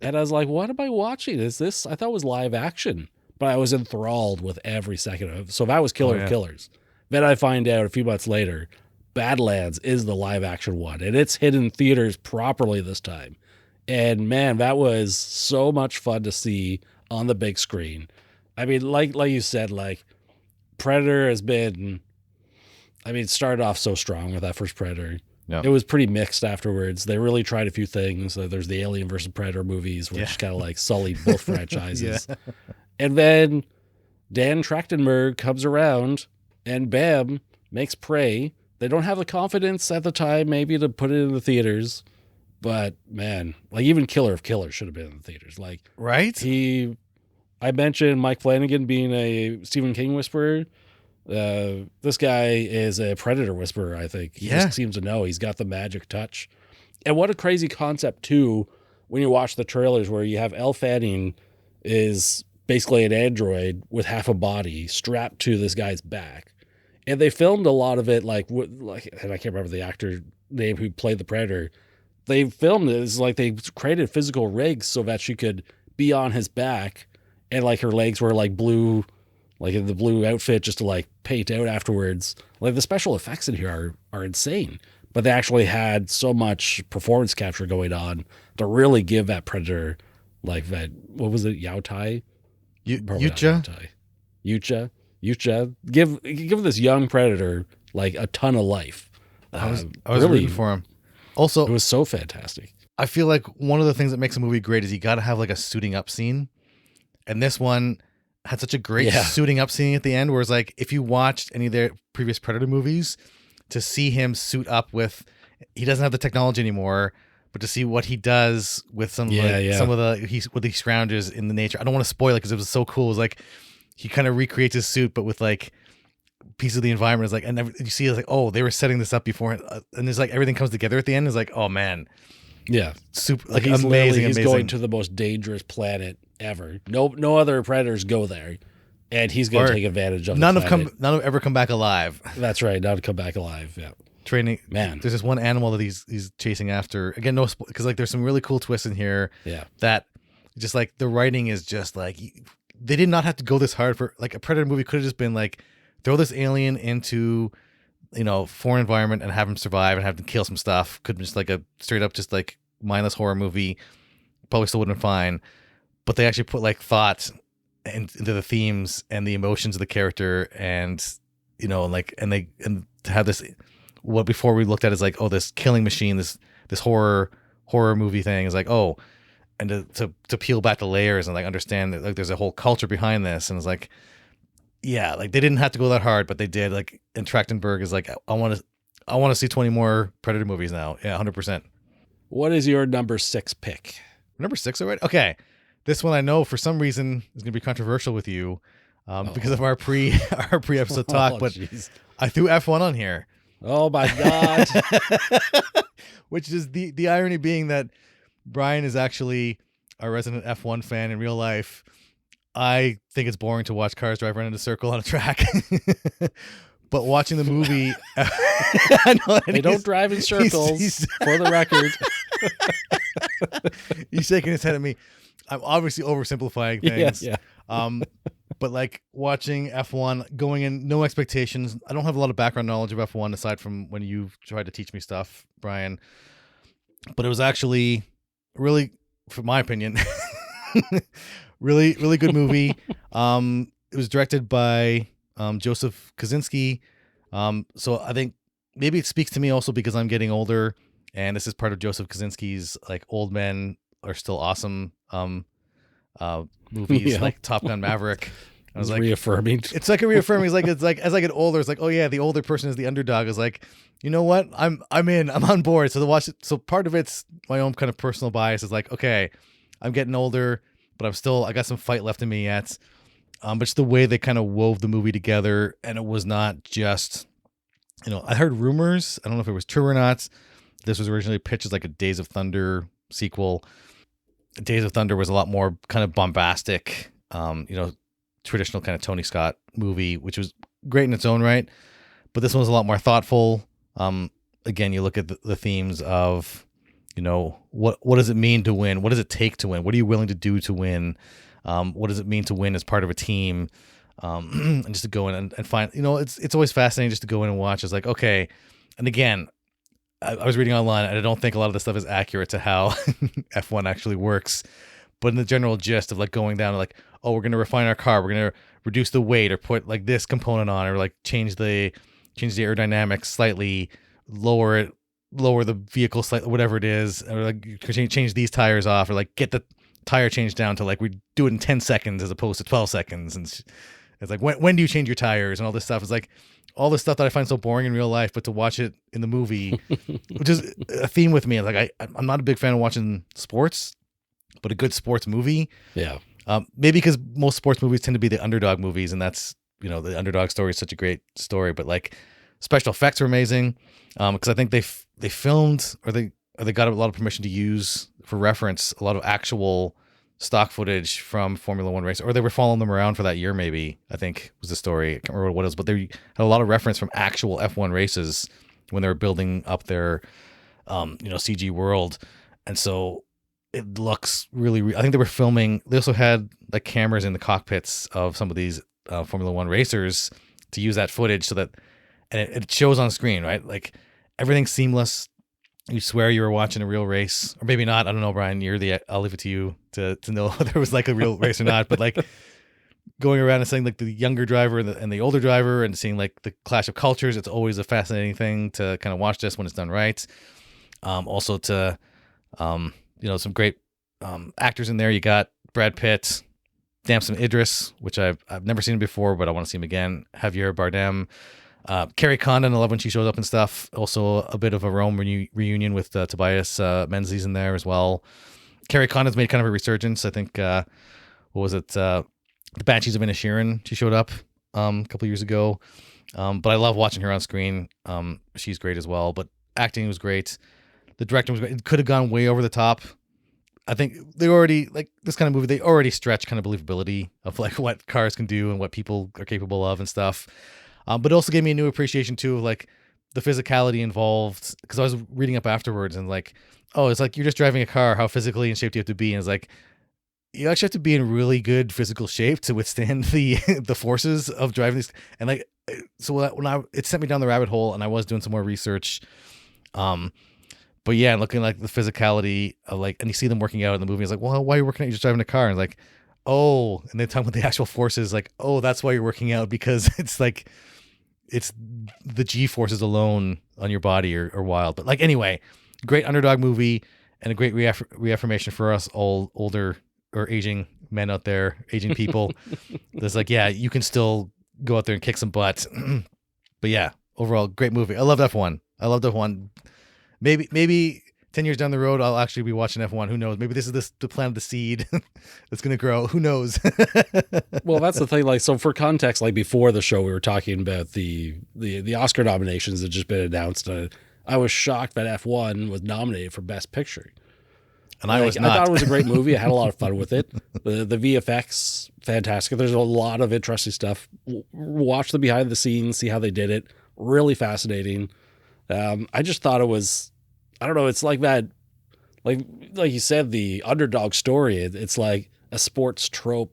And I was like, what am I watching? Is this? I thought it was live action. But I was enthralled with every second of it. So that was Killer of Killers. Then I find out a few months later, Badlands is the live action one, and it's hit in theaters properly this time. And man, that was so much fun to see on the big screen. I mean, like you said, like Predator has been, it started off so strong with that first Predator. It was pretty mixed afterwards. They really tried a few things. There's the Alien versus Predator movies, which kind of like sullied both franchises. And then Dan Trachtenberg comes around and bam, makes Prey. They don't have the confidence at the time maybe to put it in the theaters, but man, like even Killer of Killers should have been in the theaters. Like, right? I mentioned Mike Flanagan being a Stephen King whisperer. This guy is a Predator whisperer, I think. He just seems to know. He's got the magic touch. And what a crazy concept, too, when you watch the trailers where you have Elle Fanning is basically an android with half a body strapped to this guy's back. And they filmed a lot of it and I can't remember the actor name who played the Predator. They filmed it. It's like they created physical rigs so that she could be on his back and like her legs were like blue, like in the blue outfit just to like paint out afterwards. Like the special effects in here are insane, but they actually had so much performance capture going on to really give that Predator like that. What was it? Yao Tai? Yucha. Give this young Predator like a ton of life. I was really rooting for him. Also, it was so fantastic. I feel like one of the things that makes a movie great is you got to have like a suiting up scene. And this one had such a great suiting up scene at the end where it's like, if you watched any of their previous Predator movies, to see him suit up with, he doesn't have the technology anymore, but to see what he does with some of the, what he scrounges in the nature. I don't want to spoil it because it was so cool. It was like, he kind of recreates his suit, but with like pieces of the environment. Is like, and you see it's like, oh, they were setting this up before. And there's like, everything comes together at the end. It's like, oh man. Yeah. Super, like amazing. He's going to the most dangerous planet ever. No other predators go there, and he's going to take advantage of. None have ever come back alive. That's right. None come back alive. Yeah. Training, man. There's this one animal that he's chasing after. Again, no, because like there's some really cool twists in here. Yeah. That just like the writing is just like they did not have to go this hard for like a Predator movie. Could have just been like throw this alien into foreign environment and have him survive and have him kill some stuff. Could be just like a straight up just like mindless horror movie. Probably still would have been fine. But they actually put like thought into the themes and the emotions of the character, and and to have this, what before we looked at is like, oh, this killing machine, this horror movie thing is like, oh, and to peel back the layers and like understand that like there's a whole culture behind this, and it's like, yeah, like they didn't have to go that hard, but they did. Like, and Trachtenberg is like, I want to see 20 more Predator movies now. Yeah, 100%. What is your number 6 pick? Number 6 already? Okay. This one I know for some reason is going to be controversial with you because of our pre-episode talk, but geez. I threw F1 on here. Oh my God. Which is the irony being that Brian is actually a resident F1 fan in real life. I think it's boring to watch cars drive around in a circle on a track. But watching the movie, I know they don't drive in circles, he's for the record. He's shaking his head at me. I'm obviously oversimplifying things. Yeah. But like watching F1, going in, no expectations. I don't have a lot of background knowledge of F1 aside from when you tried to teach me stuff, Brian. But it was actually really, for my opinion, really, really good movie. It was directed by Joseph Kosinski. So I think maybe it speaks to me also because I'm getting older, and this is part of Joseph Kosinski's like old men are still awesome movies like Top Gun Maverick. I was like reaffirming. It's like a reaffirming. It's like as I get older, it's like, oh yeah, the older person is the underdog. Is like, you know what? I'm on board. So to watch it. So part of it's my own kind of personal bias is like, okay, I'm getting older, but I got some fight left in me yet. But just the way they kind of wove the movie together, and it was not just, I heard rumors. I don't know if it was true or not. This was originally pitched as like a Days of Thunder sequel. Days of Thunder was a lot more kind of bombastic, traditional kind of Tony Scott movie, which was great in its own right. But this one was a lot more thoughtful. Again, you look at the themes of, what does it mean to win? What does it take to win? What are you willing to do to win? What does it mean to win as part of a team? And just to go in and find, it's always fascinating just to go in and watch. It's like, okay. And again, I was reading online, and I don't think a lot of this stuff is accurate to how F1 actually works. But in the general gist of like going down to like, oh, we're going to refine our car. We're going to reduce the weight or put like this component on, or like change the aerodynamics slightly, lower the vehicle slightly, whatever it is, or like change these tires off, or like get the tire change down to like we do it in 10 seconds as opposed to 12 seconds. And it's like, when do you change your tires and all this stuff? It's like all this stuff that I find so boring in real life, but to watch it in the movie, which is a theme with me. Like I'm not a big fan of watching sports, but a good sports movie. Yeah. Maybe because most sports movies tend to be the underdog movies, and that's, the underdog story is such a great story. But like, special effects were amazing, because I think they filmed, or they got a lot of permission to use for reference a lot of actual stock footage from Formula One race, or they were following them around for that year. Maybe, I think, was the story. I can't remember what it was, but they had a lot of reference from actual F1 races when they were building up their CG world, and so it looks really. I think they were filming. They also had like cameras in the cockpits of some of these Formula One racers to use that footage, so that, and it shows on screen, right? Like, everything's seamless. You swear you were watching a real race, or maybe not. I don't know, Brian. I'll leave it to you to know whether it was like a real race or not. But like, going around and seeing like the younger driver and the older driver, and seeing like the clash of cultures, it's always a fascinating thing to kind of watch this when it's done right. Also to, some great actors in there. You got Brad Pitt, Damson Idris, which I've never seen him before, but I want to see him again. Javier Bardem. Carrie Condon, I love when she shows up and stuff. Also, a bit of a Rome reunion with Tobias Menzies in there as well. Carrie Condon's made kind of a resurgence. I think, what was it? The Banshees of Inisherin. She showed up a couple years ago. But I love watching her on screen. She's great as well. But acting was great. The directing was great. It could have gone way over the top. I think they already, like this kind of movie, they already stretch kind of believability of like what cars can do and what people are capable of and stuff. But it also gave me a new appreciation too of like the physicality involved, because I was reading up afterwards and like, oh, it's like you're just driving a car. How physically in shape do you have to be? And it's like, you actually have to be in really good physical shape to withstand the forces of driving this. And like, so it sent me down the rabbit hole, and I was doing some more research. But yeah, looking like the physicality of like, and you see them working out in the movie. It's like, well, why are you working out? You're just driving a car. And like, oh, and they talk about the actual forces. Like, oh, that's why you're working out, because it's like, it's the G forces alone on your body are wild. But like, anyway, great underdog movie, and a great reaffirmation for us all older or aging men out there, aging people. That's like, yeah, you can still go out there and kick some butt. But yeah, overall, great movie. I loved F1. Maybe 10 years down the road, I'll actually be watching F1. Who knows? Maybe this is the plant, the seed that's going to grow. Who knows? Well, that's the thing. Like, so for context, like before the show, we were talking about the Oscar nominations that just been announced. I was shocked that F1 was nominated for Best Picture. And I was not. I thought it was a great movie. I had a lot of fun with it. The VFX, fantastic. There's a lot of interesting stuff. Watch the behind the scenes, see how they did it. Really fascinating. I just thought it was, I don't know, it's like that, like you said, the underdog story. It's like a sports trope,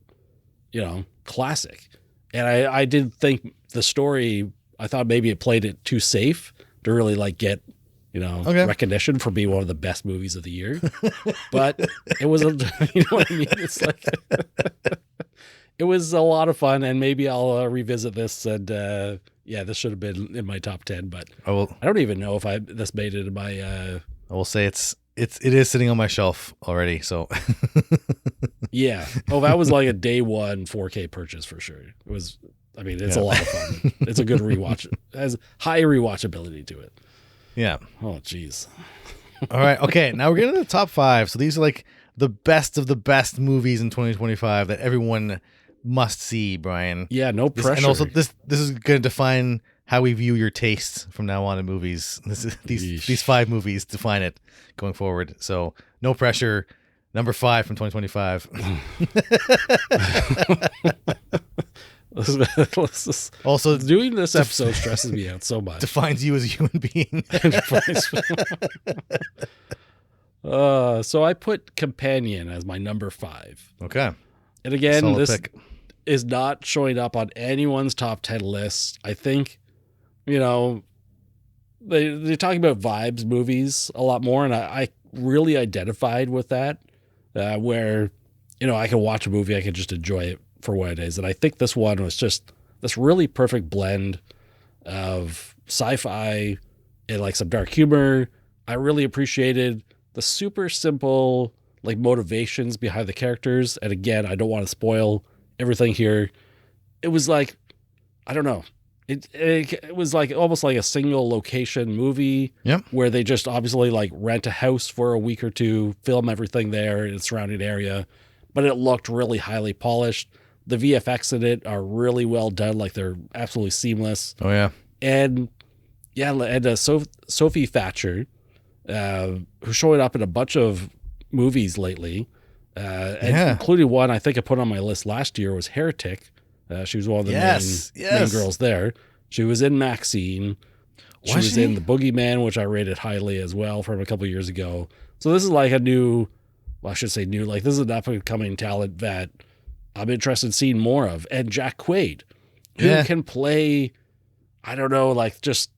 classic. And I did think the story, I thought maybe it played it too safe to really like get, recognition for being one of the best movies of the year. But it was, you know what I mean? It's like, it was a lot of fun, and maybe I'll revisit this. And this should have been in my top 10, but I don't even know if this made it in my. I will say it is sitting on my shelf already. So yeah. Oh, that was like a day one 4K purchase for sure. It was. I mean, it's a lot of fun. It's a good rewatch. It has high rewatchability to it. Yeah. Oh, geez. All right. Okay. Now we're getting to the top 5. So these are like the best of the best movies in 2025 that everyone must see, Brian. Yeah. No pressure. And also, this is going to define how we view your tastes from now on in movies. These 5 movies define it going forward. So no pressure. Number 5 from 2025. Also, doing this episode stresses me out so much. Defines you as a human being. So I put Companion as my number 5. Okay. And again, solid this pick. Is not showing up on anyone's top 10 lists. I think, they're talking about vibes movies a lot more, and I really identified with that, where, I can watch a movie, I can just enjoy it for what it is. And I think this one was just this really perfect blend of sci-fi and like some dark humor. I really appreciated the super simple like motivations behind the characters. And again, I don't want to spoil everything here. It was like, I don't know. It was like almost like a single location movie. Yep. Where they just obviously like rent a house for a week or two, film everything there in the surrounding area. but it looked really highly polished. The VFX in it are really well done, like they're absolutely seamless. Oh yeah. And yeah, and Sophie Thatcher, who's showing up in a bunch of movies lately, and including one I think I put on my list last year was Heretic. She was one of the main girls there. She was in Maxine. She was in The Boogeyman, which I rated highly as well from a couple of years ago. So this is like a new, well, I should say new, like this is an up-and-coming talent that I'm interested in seeing more of. And Jack Quaid, who can play, I don't know, like just,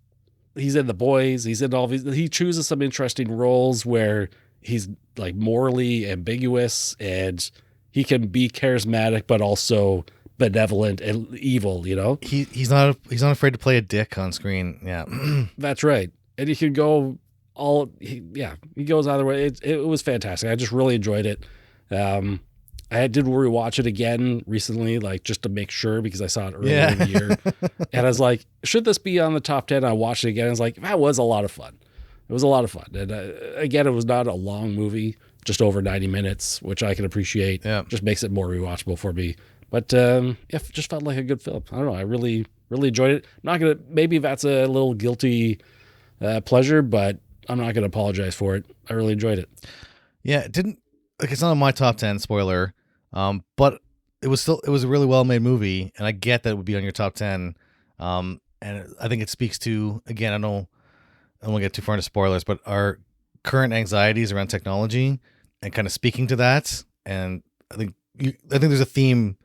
he's in The Boys, he's in all these, he chooses some interesting roles where he's like morally ambiguous and he can be charismatic, but also benevolent and evil, you know? He's not afraid to play a dick on screen. Yeah. That's right. And he can go he goes either way. It was fantastic. I just really enjoyed it. I did rewatch it again recently, like just to make sure, because I saw it earlier in the year. And I was like, should this be on the top 10? I watched it again. I was like, that was a lot of fun. It was a lot of fun. And again, it was not a long movie, just over 90 minutes, which I can appreciate. Yeah. Just makes it more rewatchable for me. But it just felt like a good film. I don't know. I really, really enjoyed it. I'm not going to, maybe that's a little guilty pleasure, but I'm not going to apologize for it. I really enjoyed it. Yeah, it didn't, like, it's not on my top 10, spoiler. But it was a really well made movie, and I get that it would be on your top 10. And I think it speaks to, again, I don't want to get too far into spoilers, but our current anxieties around technology and kind of speaking to that. And I think there's a theme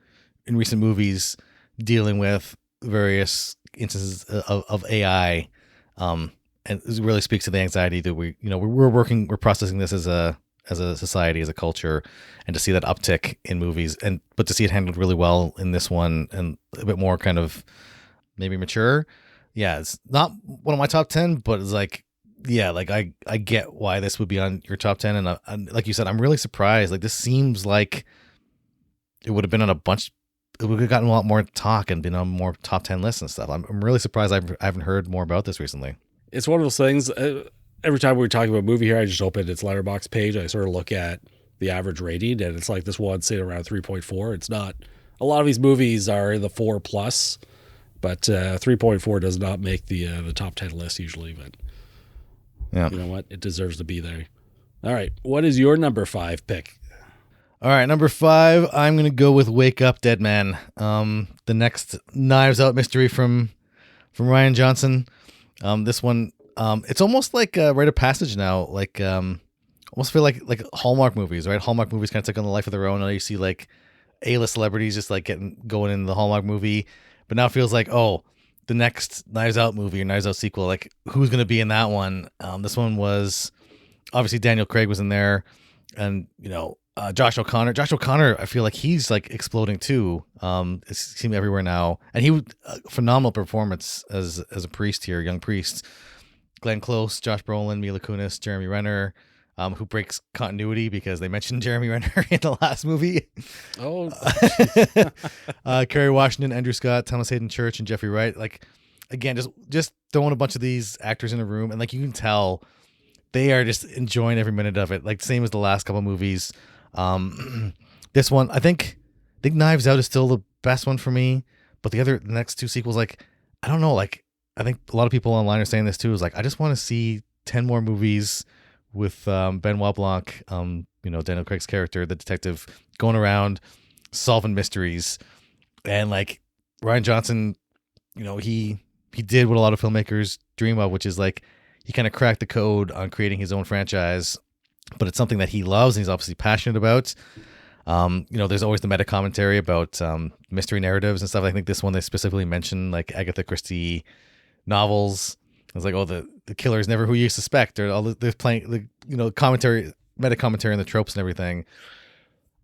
in recent movies dealing with various instances of AI. And it really speaks to the anxiety that we're processing this as a society, as a culture, and to see that uptick in movies, but to see it handled really well in this one and a bit more kind of maybe mature. Yeah, it's not one of my top 10, but it's like, yeah, like I get why this would be on your top 10. And like you said, I'm really surprised. Like, this seems like it would have been on a bunch, it would have gotten a lot more talk and been on more top 10 lists and stuff. I'm really surprised I haven't heard more about this recently. It's one of those things, every time we're talking about a movie here, I just open its Letterboxd page. I sort of look at the average rating, and it's like this one sitting around 3.4. It's not, a lot of these movies are in the 4+, but 3.4 does not make the top 10 list usually. But yeah, you know what? It deserves to be there. All right. What is your number 5 pick? All right. Number 5, I'm going to go with Wake Up, Dead Man. The next Knives Out mystery from Rian Johnson. This one, it's almost like a rite of passage now. Like, almost feel like Hallmark movies, right? Hallmark movies kind of took on a life of their own. Now you see like A-list celebrities just like going in the Hallmark movie, but now it feels like, oh, the next Knives Out movie or Knives Out sequel, like who's going to be in that one? This one was obviously Daniel Craig was in there, and Josh O'Connor. Josh O'Connor, I feel like he's like exploding too. It's seen everywhere now, and he phenomenal performance as a priest here, young priest. Glenn Close, Josh Brolin, Mila Kunis, Jeremy Renner, who breaks continuity because they mentioned Jeremy Renner in the last movie. Oh, Kerry Washington, Andrew Scott, Thomas Hayden Church, and Jeffrey Wright. Like, again, just throwing a bunch of these actors in a room, and like you can tell they are just enjoying every minute of it. Like, same as the last couple movies. This one, I think Knives Out is still the best one for me, but the next 2 sequels, like, I don't know, like, I think a lot of people online are saying this too, is like, I just want to see 10 more movies with Benoit Blanc, Daniel Craig's character, the detective, going around solving mysteries. And like Rian Johnson, he did what a lot of filmmakers dream of, which is like, he kind of cracked the code on creating his own franchise, but it's something that he loves and he's obviously passionate about. There's always the meta commentary about mystery narratives and stuff. I think this one, they specifically mentioned like Agatha Christie novels. It's like, oh, the killer is never who you suspect, or they're playing commentary, meta commentary on the tropes and everything.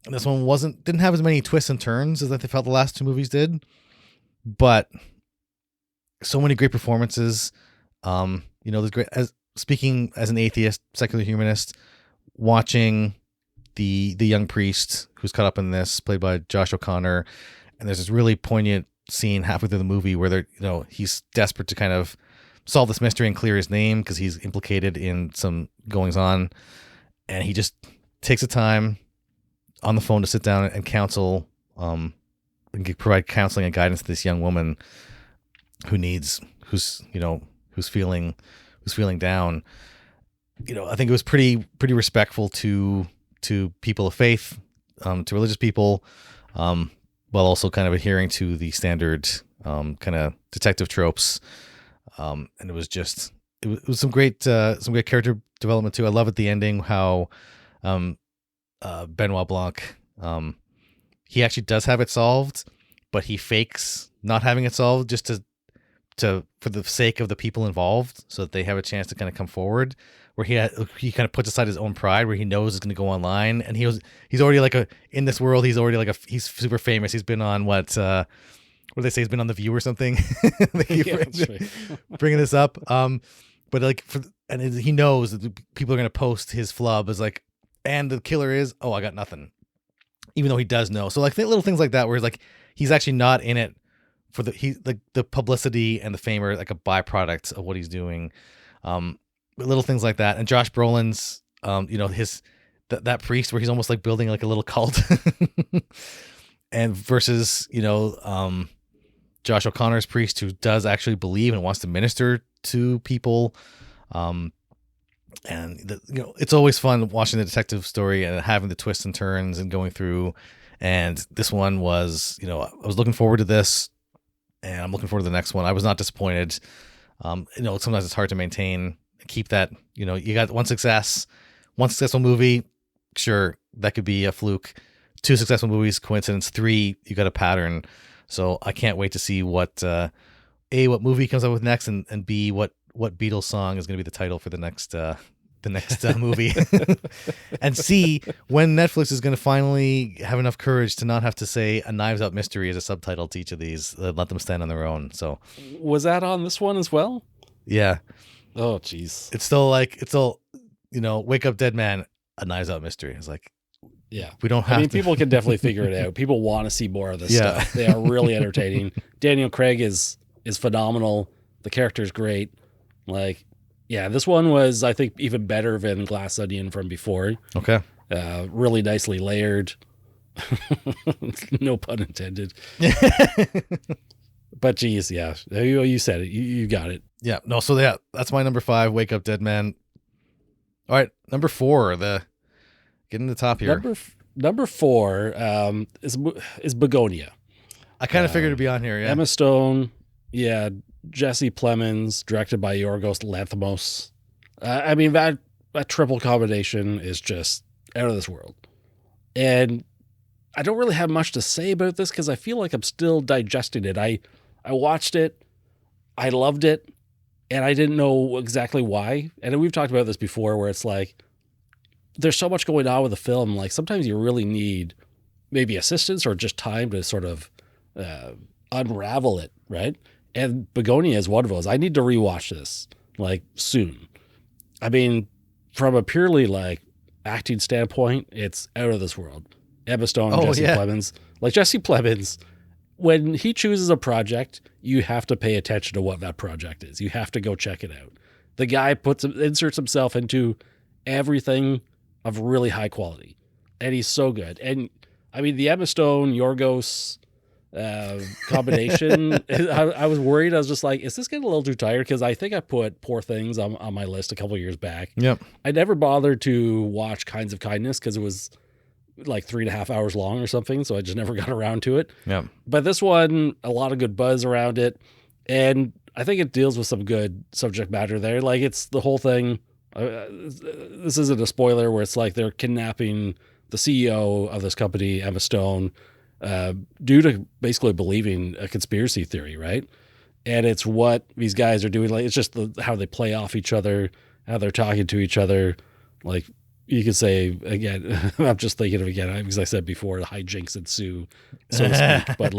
And this one didn't have as many twists and turns as I felt the last 2 movies did, but so many great performances. There's great, speaking as an atheist, secular humanist, watching the young priest who's caught up in this, played by Josh O'Connor, and there's this really poignant scene halfway through the movie where he's desperate to kind of solve this mystery and clear his name because he's implicated in some goings on, and he just takes the time, on the phone to sit down and counsel, and provide counseling and guidance to this young woman who's feeling down. I think it was pretty respectful to people of faith, to religious people, while also kind of adhering to the standard kind of detective tropes. And it was some great character development too. I love at the ending how Benoit Blanc, he actually does have it solved, but he fakes not having it solved just to for the sake of the people involved, so that they have a chance to kind of come forward. Where he kind of puts aside his own pride, where he knows it's going to go online, and he's already in this world. He's already he's super famous. He's been on what do they say? He's been on The View or something. Bringing this up, but he knows that people are going to post his flub as and the killer is, I got nothing, even though he does know. So little things like that, where he's actually not in it for the publicity and the fame are like a byproduct of what he's doing. Little things like that. And Josh Brolin's, that priest where he's almost building a little cult, and versus, Josh O'Connor's priest who does actually believe and wants to minister to people. It's always fun watching the detective story and having the twists and turns and going through. And this one was, I was looking forward to this, and I'm looking forward to the next one. I was not disappointed. Sometimes it's hard to maintain, keep that, you got one successful movie. Sure. That could be a fluke. 2 successful movies, coincidence. 3, you got a pattern. So I can't wait to see what movie he comes up with next, and B, what Beatles song is going to be the title for the next movie, and C, when Netflix is going to finally have enough courage to not have to say a Knives Out mystery as a subtitle to each of these, let them stand on their own. So was that on this one as well? Yeah. Oh, jeez. It's still Wake Up Dead Man, a Knives Out mystery. It's yeah, we don't have. People can definitely figure it out. People want to see more of this stuff. They are really entertaining. Daniel Craig is phenomenal. The character is great. This one was, I think, even better than Glass Onion from before. Okay. Really nicely layered. No pun intended. But geez, yeah, you said it. You got it. Yeah. No. So that's my number 5. Wake Up Dead Man. All right, number 4. Getting to the top here. Number 4 is Bugonia. I kind of figured it'd be on here. Yeah. Emma Stone. Yeah. Jesse Plemons, directed by Yorgos Lanthimos. That triple combination is just out of this world. And I don't really have much to say about this because I feel like I'm still digesting it. I watched it, I loved it, and I didn't know exactly why. And we've talked about this before, where it's there's so much going on with the film. Sometimes you really need maybe assistance or just time to sort of unravel it, right? And Bugonia is one of those. I need to rewatch this soon. From a purely acting standpoint, it's out of this world. Emma Stone, Jesse Plemons. Jesse Plemons, when he chooses a project, you have to pay attention to what that project is. You have to go check it out. The guy inserts himself into everything of really high quality, and he's so good. And the Emma Stone, Yorgos combination, I was worried. I was just is this getting a little too tired? Because I think I put Poor Things on my list a couple of years back. Yep. I never bothered to watch Kinds of Kindness because it was 3.5 hours long or something, so I just never got around to it. Yeah. But this one, a lot of good buzz around it, and I think it deals with some good subject matter there. It's the whole thing. This isn't a spoiler, where it's they're kidnapping the CEO of this company, Emma Stone, due to basically believing a conspiracy theory, right? And it's what these guys are doing. It's just how they play off each other, how they're talking to each other. You could say, again, I'm just thinking of, again, because I said before, the hijinks ensue, so to speak. But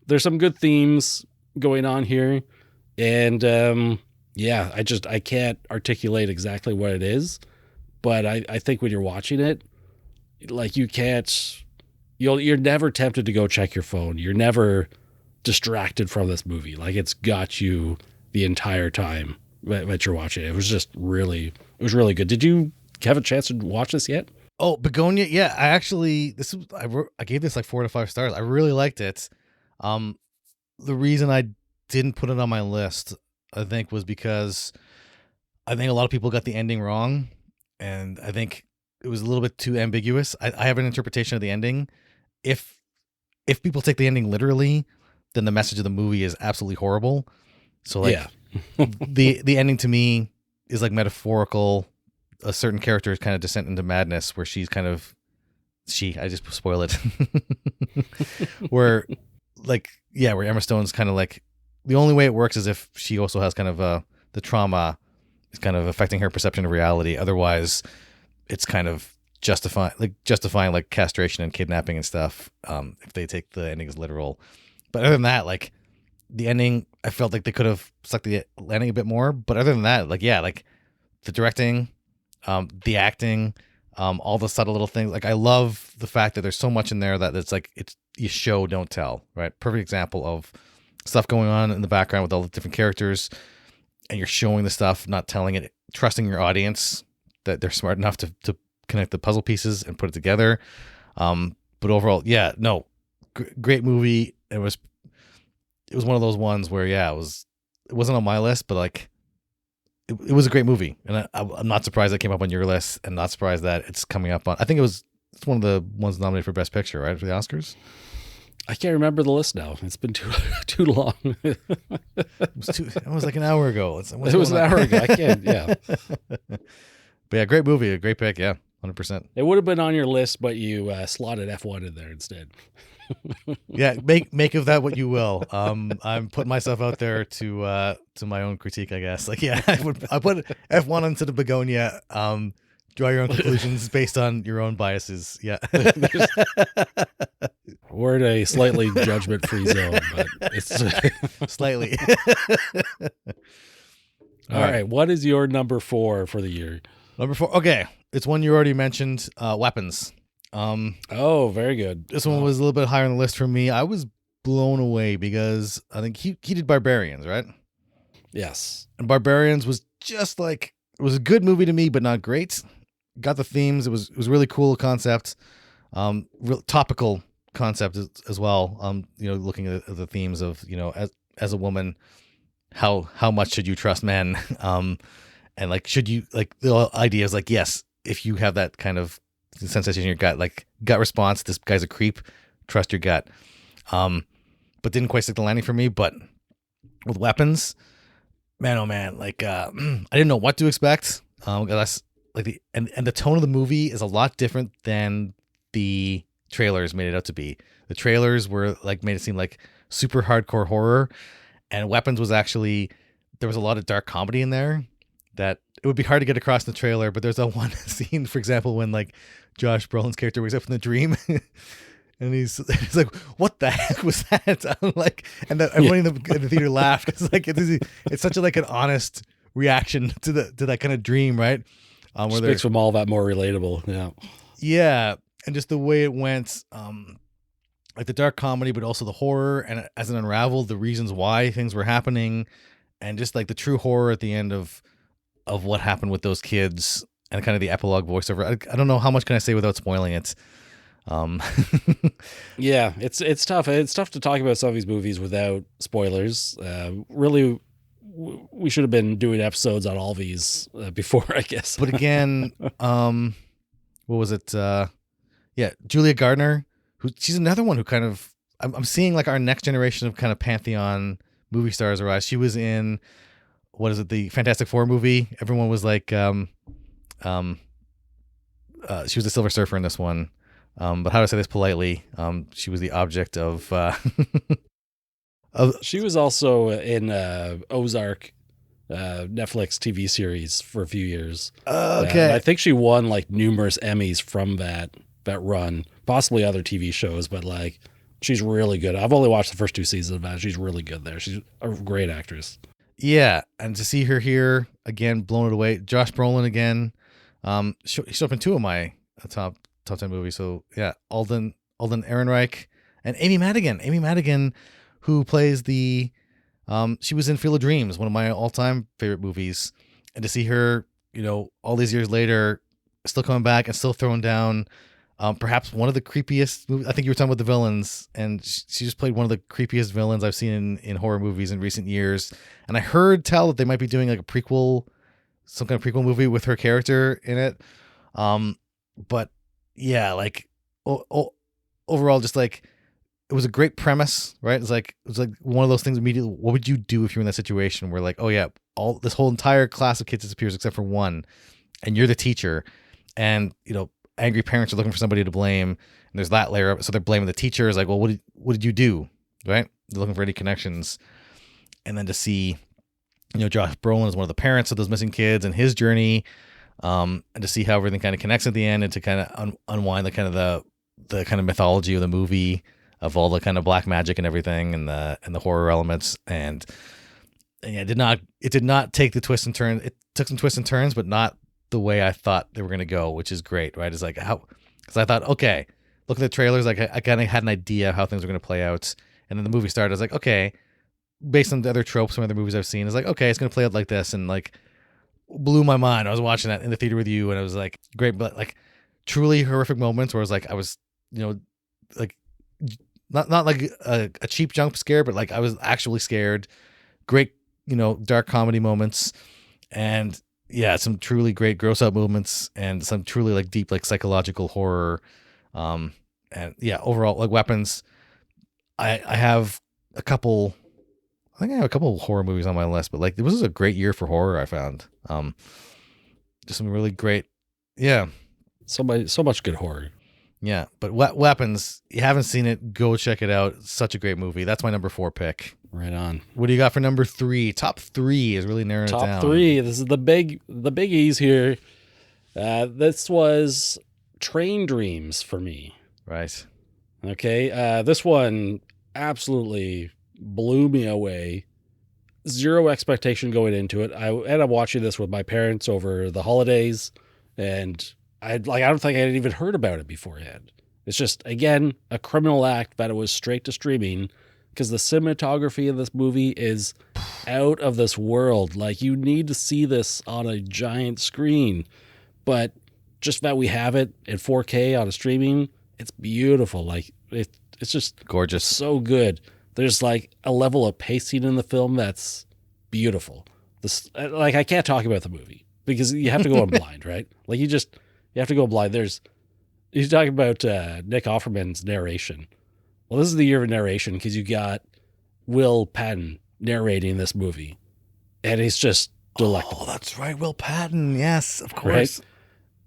there's some good themes going on here. And I can't articulate exactly what it is. But I think when you're watching it, you're never tempted to go check your phone. You're never distracted from this movie. It's got you the entire time that you're watching it. It was really good. Did you have a chance to watch this yet? Oh, Begonia. Yeah, I gave this like 4 to 5 stars. I really liked it. Um, the reason I didn't put it on my list, I think, was because I think a lot of people got the ending wrong, and I think it was a little bit too ambiguous. I have an interpretation of the ending. If people take the ending literally, then the message of the movie is absolutely horrible. So like Yeah. the ending to me is like metaphorical. A certain character's kind of descent into madness, where she's kind of I just spoil it. where like where Emma Stone's kind of like the only way it works is if she also has kind of the trauma is kind of affecting her perception of reality. Otherwise, it's kind of justifying like castration and kidnapping and stuff. If they take the ending as literal, but other than that, like the ending, I felt like they could have stuck the landing a bit more. But other than that, like like the directing, the acting, all the subtle little things. Like I love the fact that there's so much in there that it's like you show don't tell, right? Perfect example of stuff going on in the background with all the different characters, and you're showing the stuff, not telling it, trusting your audience that they're smart enough to connect the puzzle pieces and put it together. But overall, great movie. It was one of those ones where it wasn't on my list, but like it was a great movie, and I'm not surprised it came up on your list, and not surprised that it's coming up on. I think it's one of the ones nominated for Best Picture, right, for the Oscars. I can't remember the list now. It's been too long. It was like an hour ago. It was an hour ago. I can't. Yeah. But yeah, great movie, a great pick. Yeah, 100%. It would have been on your list, but you slotted F1 in there instead. Yeah, make of that what you will. I'm putting myself out there to my own critique, I guess. Like, I put F1 into the Bugonia. Draw your own conclusions based on your own biases. Yeah. We're in a slightly judgment-free zone, but it's slightly. All right. What is your number 4 for the year? Number 4. Okay, it's one you already mentioned. Weapons. Oh, very good. This one was a little bit higher on the list for me. I was blown away because I think he did Barbarians, right? Yes. And Barbarians was just like, it was a good movie to me, but not great. Got the themes. It was really cool concept. Real topical concept as well. Looking at the themes of, as a woman, how much should you trust men? And like, should you, like, the idea is like, yes, if you have that kind of sensation in your gut, like gut response, this guy's a creep, trust your gut. But didn't quite stick the landing for me. But with Weapons, man, oh man, like I didn't know what to expect. That's like the tone of the movie is a lot different than the trailers made it out to be. The trailers were like made it seem like super hardcore horror, and Weapons was actually, there was a lot of dark comedy in there that it would be hard to get across in the trailer. But there's that one scene, for example, when like Josh Brolin's character wakes up from the dream. And he's like, "What the heck was that?" I'm like, and everyone in the theater laughed. It's like it's such a, like, an honest reaction to that kind of dream, right? Where makes them all that more relatable. Yeah, and just the way it went, like the dark comedy, but also the horror, and as it unraveled, the reasons why things were happening, and just like the true horror at the end of what happened with those kids, and kind of the epilogue voiceover. I don't know how much can I say without spoiling it. Yeah, it's tough. It's tough to talk about some of these movies without spoilers. Really, we should have been doing episodes on all these before, I guess. But again, what was it? Julia Gardner, she's another one who kind of, I'm seeing like our next generation of kind of pantheon movie stars arise. She was in, what is it, the Fantastic Four movie? Everyone was like, she was a Silver Surfer in this one. But how do I say this politely? She was the object of. She was also in Ozark, Netflix TV series for a few years. Okay, I think she won like numerous Emmys from that run, possibly other TV shows. But like, she's really good. I've only watched the first 2 seasons of that. She's really good there. She's a great actress. Yeah, and to see her here again, blown it away. Josh Brolin again. She showed up in 2 of my top 10 movies. So yeah, Alden Ehrenreich and Amy Madigan, who plays the she was in Field of Dreams, one of my all-time favorite movies, and to see her, all these years later, still coming back and still throwing down. Perhaps one of the creepiest movies. I think you were talking about the villains, and she just played one of the creepiest villains I've seen in horror movies in recent years. And I heard tell that they might be doing like a prequel, some kind of prequel movie with her character in it. But yeah, like overall, just like it was a great premise, right? It was like one of those things immediately. What would you do if you're in that situation where like, oh yeah, this whole entire class of kids disappears except for one, and you're the teacher, and angry parents are looking for somebody to blame, and there's that layer of it. So they're blaming the teacher. It's like, well, what did you do? Right? They're looking for any connections. And then to see, Josh Brolin is one of the parents of those missing kids and his journey, and to see how everything kind of connects at the end, and to kind of unwind the kind of the kind of mythology of the movie, of all the kind of black magic and everything, and the horror elements. And yeah, it did not take the twist and turn. It took some twists and turns, but not the way I thought they were going to go, which is great, right? It's like because I thought, okay, look at the trailers, like I kind of had an idea of how things were going to play out. And then the movie started, I was like, okay, based on the other tropes from other movies I've seen, it's like, okay, it's going to play out like this. And like, blew my mind. I was watching that in the theater with you, and it was like great, but like truly horrific moments where I was like not like a cheap jump scare, but like I was actually scared. Great, dark comedy moments, and yeah, some truly great gross out moments, and some truly like deep like psychological horror. And yeah, overall like weapons. I have a couple. I think I have a couple of horror movies on my list, but like this was a great year for horror. I found just some really great, yeah. So much good horror. Yeah, but weapons. You haven't seen it? Go check it out. Such a great movie. That's my number 4 pick. Right on. What do you got for number 3? Top 3 is really narrowing it down. Top 3. This is the biggies here. This was Train Dreams for me. Right. Okay. This one absolutely blew me away. Zero expectation going into it. I ended up watching this with my parents over the holidays, and I don't think I had even heard about it beforehand. It's just, again, a criminal act that it was straight to streaming, because the cinematography of this movie is out of this world. Like, you need to see this on a giant screen, but just that we have it in 4K on a streaming, it's beautiful. Like, it's just gorgeous. So good. There's like a level of pacing in the film that's beautiful. Like, I can't talk about the movie because you have to go in blind, right? Like, you have to go blind. He's talking about Nick Offerman's narration. Well, this is the year of narration because you got Will Patton narrating this movie, and he's just delectable. Oh, that's right, Will Patton. Yes, of course. Right?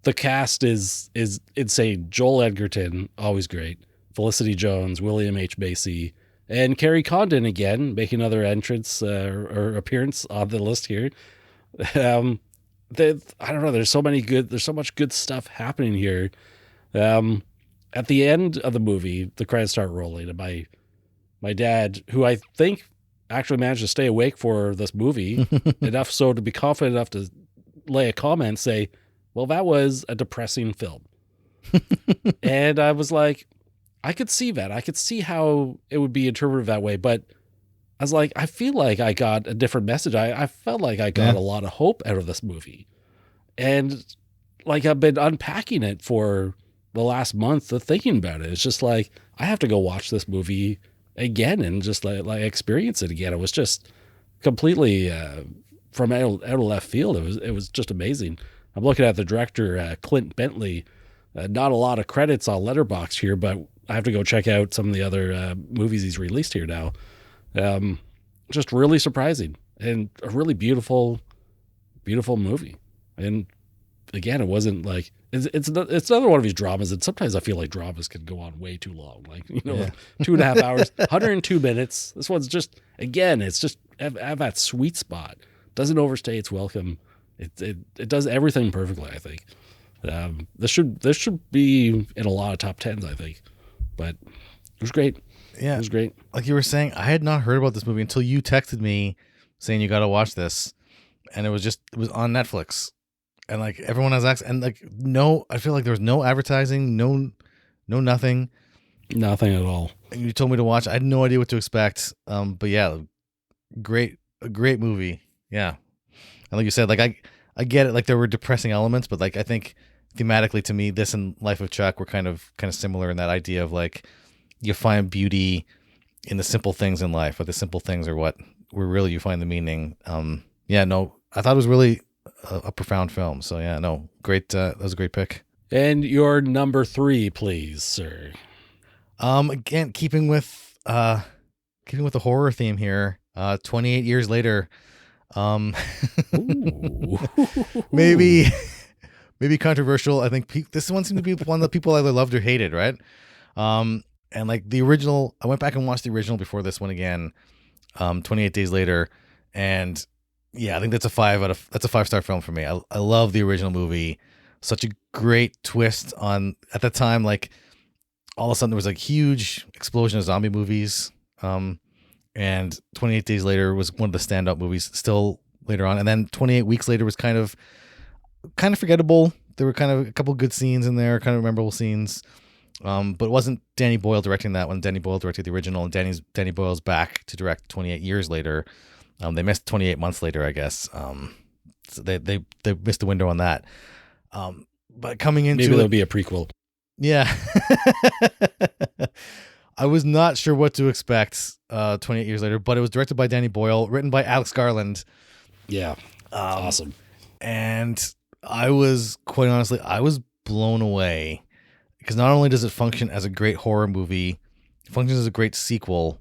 The cast is insane. Joel Edgerton, always great. Felicity Jones, William H. Macy, and Carrie Condon again, making another entrance or appearance on the list here. I don't know. There's so much good stuff happening here. At the end of the movie, the credits start rolling, and my dad, who I think actually managed to stay awake for this movie enough so to be confident enough to lay a comment, say, "Well, that was a depressing film," and I was like, I could see that. I could see how it would be interpreted that way, but I was like, I feel like I got a different message. I felt like I got a lot of hope out of this movie. And like, I've been unpacking it for the last month of thinking about it. It's just like, I have to go watch this movie again and just like experience it again. It was just completely from out of left field. It was just amazing. I'm looking at the director, Clint Bentley. Not a lot of credits on Letterboxd here, but I have to go check out some of the other movies he's released here now. Just really surprising and a really beautiful movie. And again, it wasn't like it's another one of these dramas. And sometimes I feel like dramas can go on way too long, like 2.5 hours, 102 minutes. This one's just, again, it's just have that sweet spot. Doesn't overstay its welcome. It does everything perfectly, I think. This should be in a lot of top 10s, I think. But it was great. Yeah, it was great. Like you were saying, I had not heard about this movie until you texted me saying you got to watch this, and it was on Netflix, and like everyone has access, and like I feel like there was no advertising, no nothing at all. And you told me to watch. I had no idea what to expect. But yeah, a great movie. Yeah, and like you said, like I get it. Like there were depressing elements, but like I think thematically to me, this and Life of Chuck were kind of similar in that idea of like you find beauty in the simple things in life, but the simple things are where really you find the meaning. Yeah, no, I thought it was really a profound film. So yeah, no, great. That was a great pick. And your number 3, please, sir. Again, keeping with the horror theme here. 28 years later. Maybe controversial. I think this one seemed to be one that people either loved or hated, right? And like the original, I went back and watched the original before this one again. 28 Days Later, and yeah, I think that's a 5-star film for me. I love the original movie. Such a great twist on, at the time, like all of a sudden there was like huge explosion of zombie movies. And 28 Days Later was one of the standout movies still later on. And then 28 Weeks Later was kind of forgettable. There were kind of a couple good scenes in there, kind of memorable scenes. But it wasn't Danny Boyle directing that one. Danny Boyle directed the original, and Danny Boyle's back to direct 28 years later. They missed 28 months later, I guess. So they missed the window on that. But coming into maybe there'll be a prequel. Yeah. I was not sure what to expect 28 years later, but it was directed by Danny Boyle, written by Alex Garland. Yeah. Awesome. And I was, quite honestly, blown away, because not only does it function as a great horror movie, it functions as a great sequel,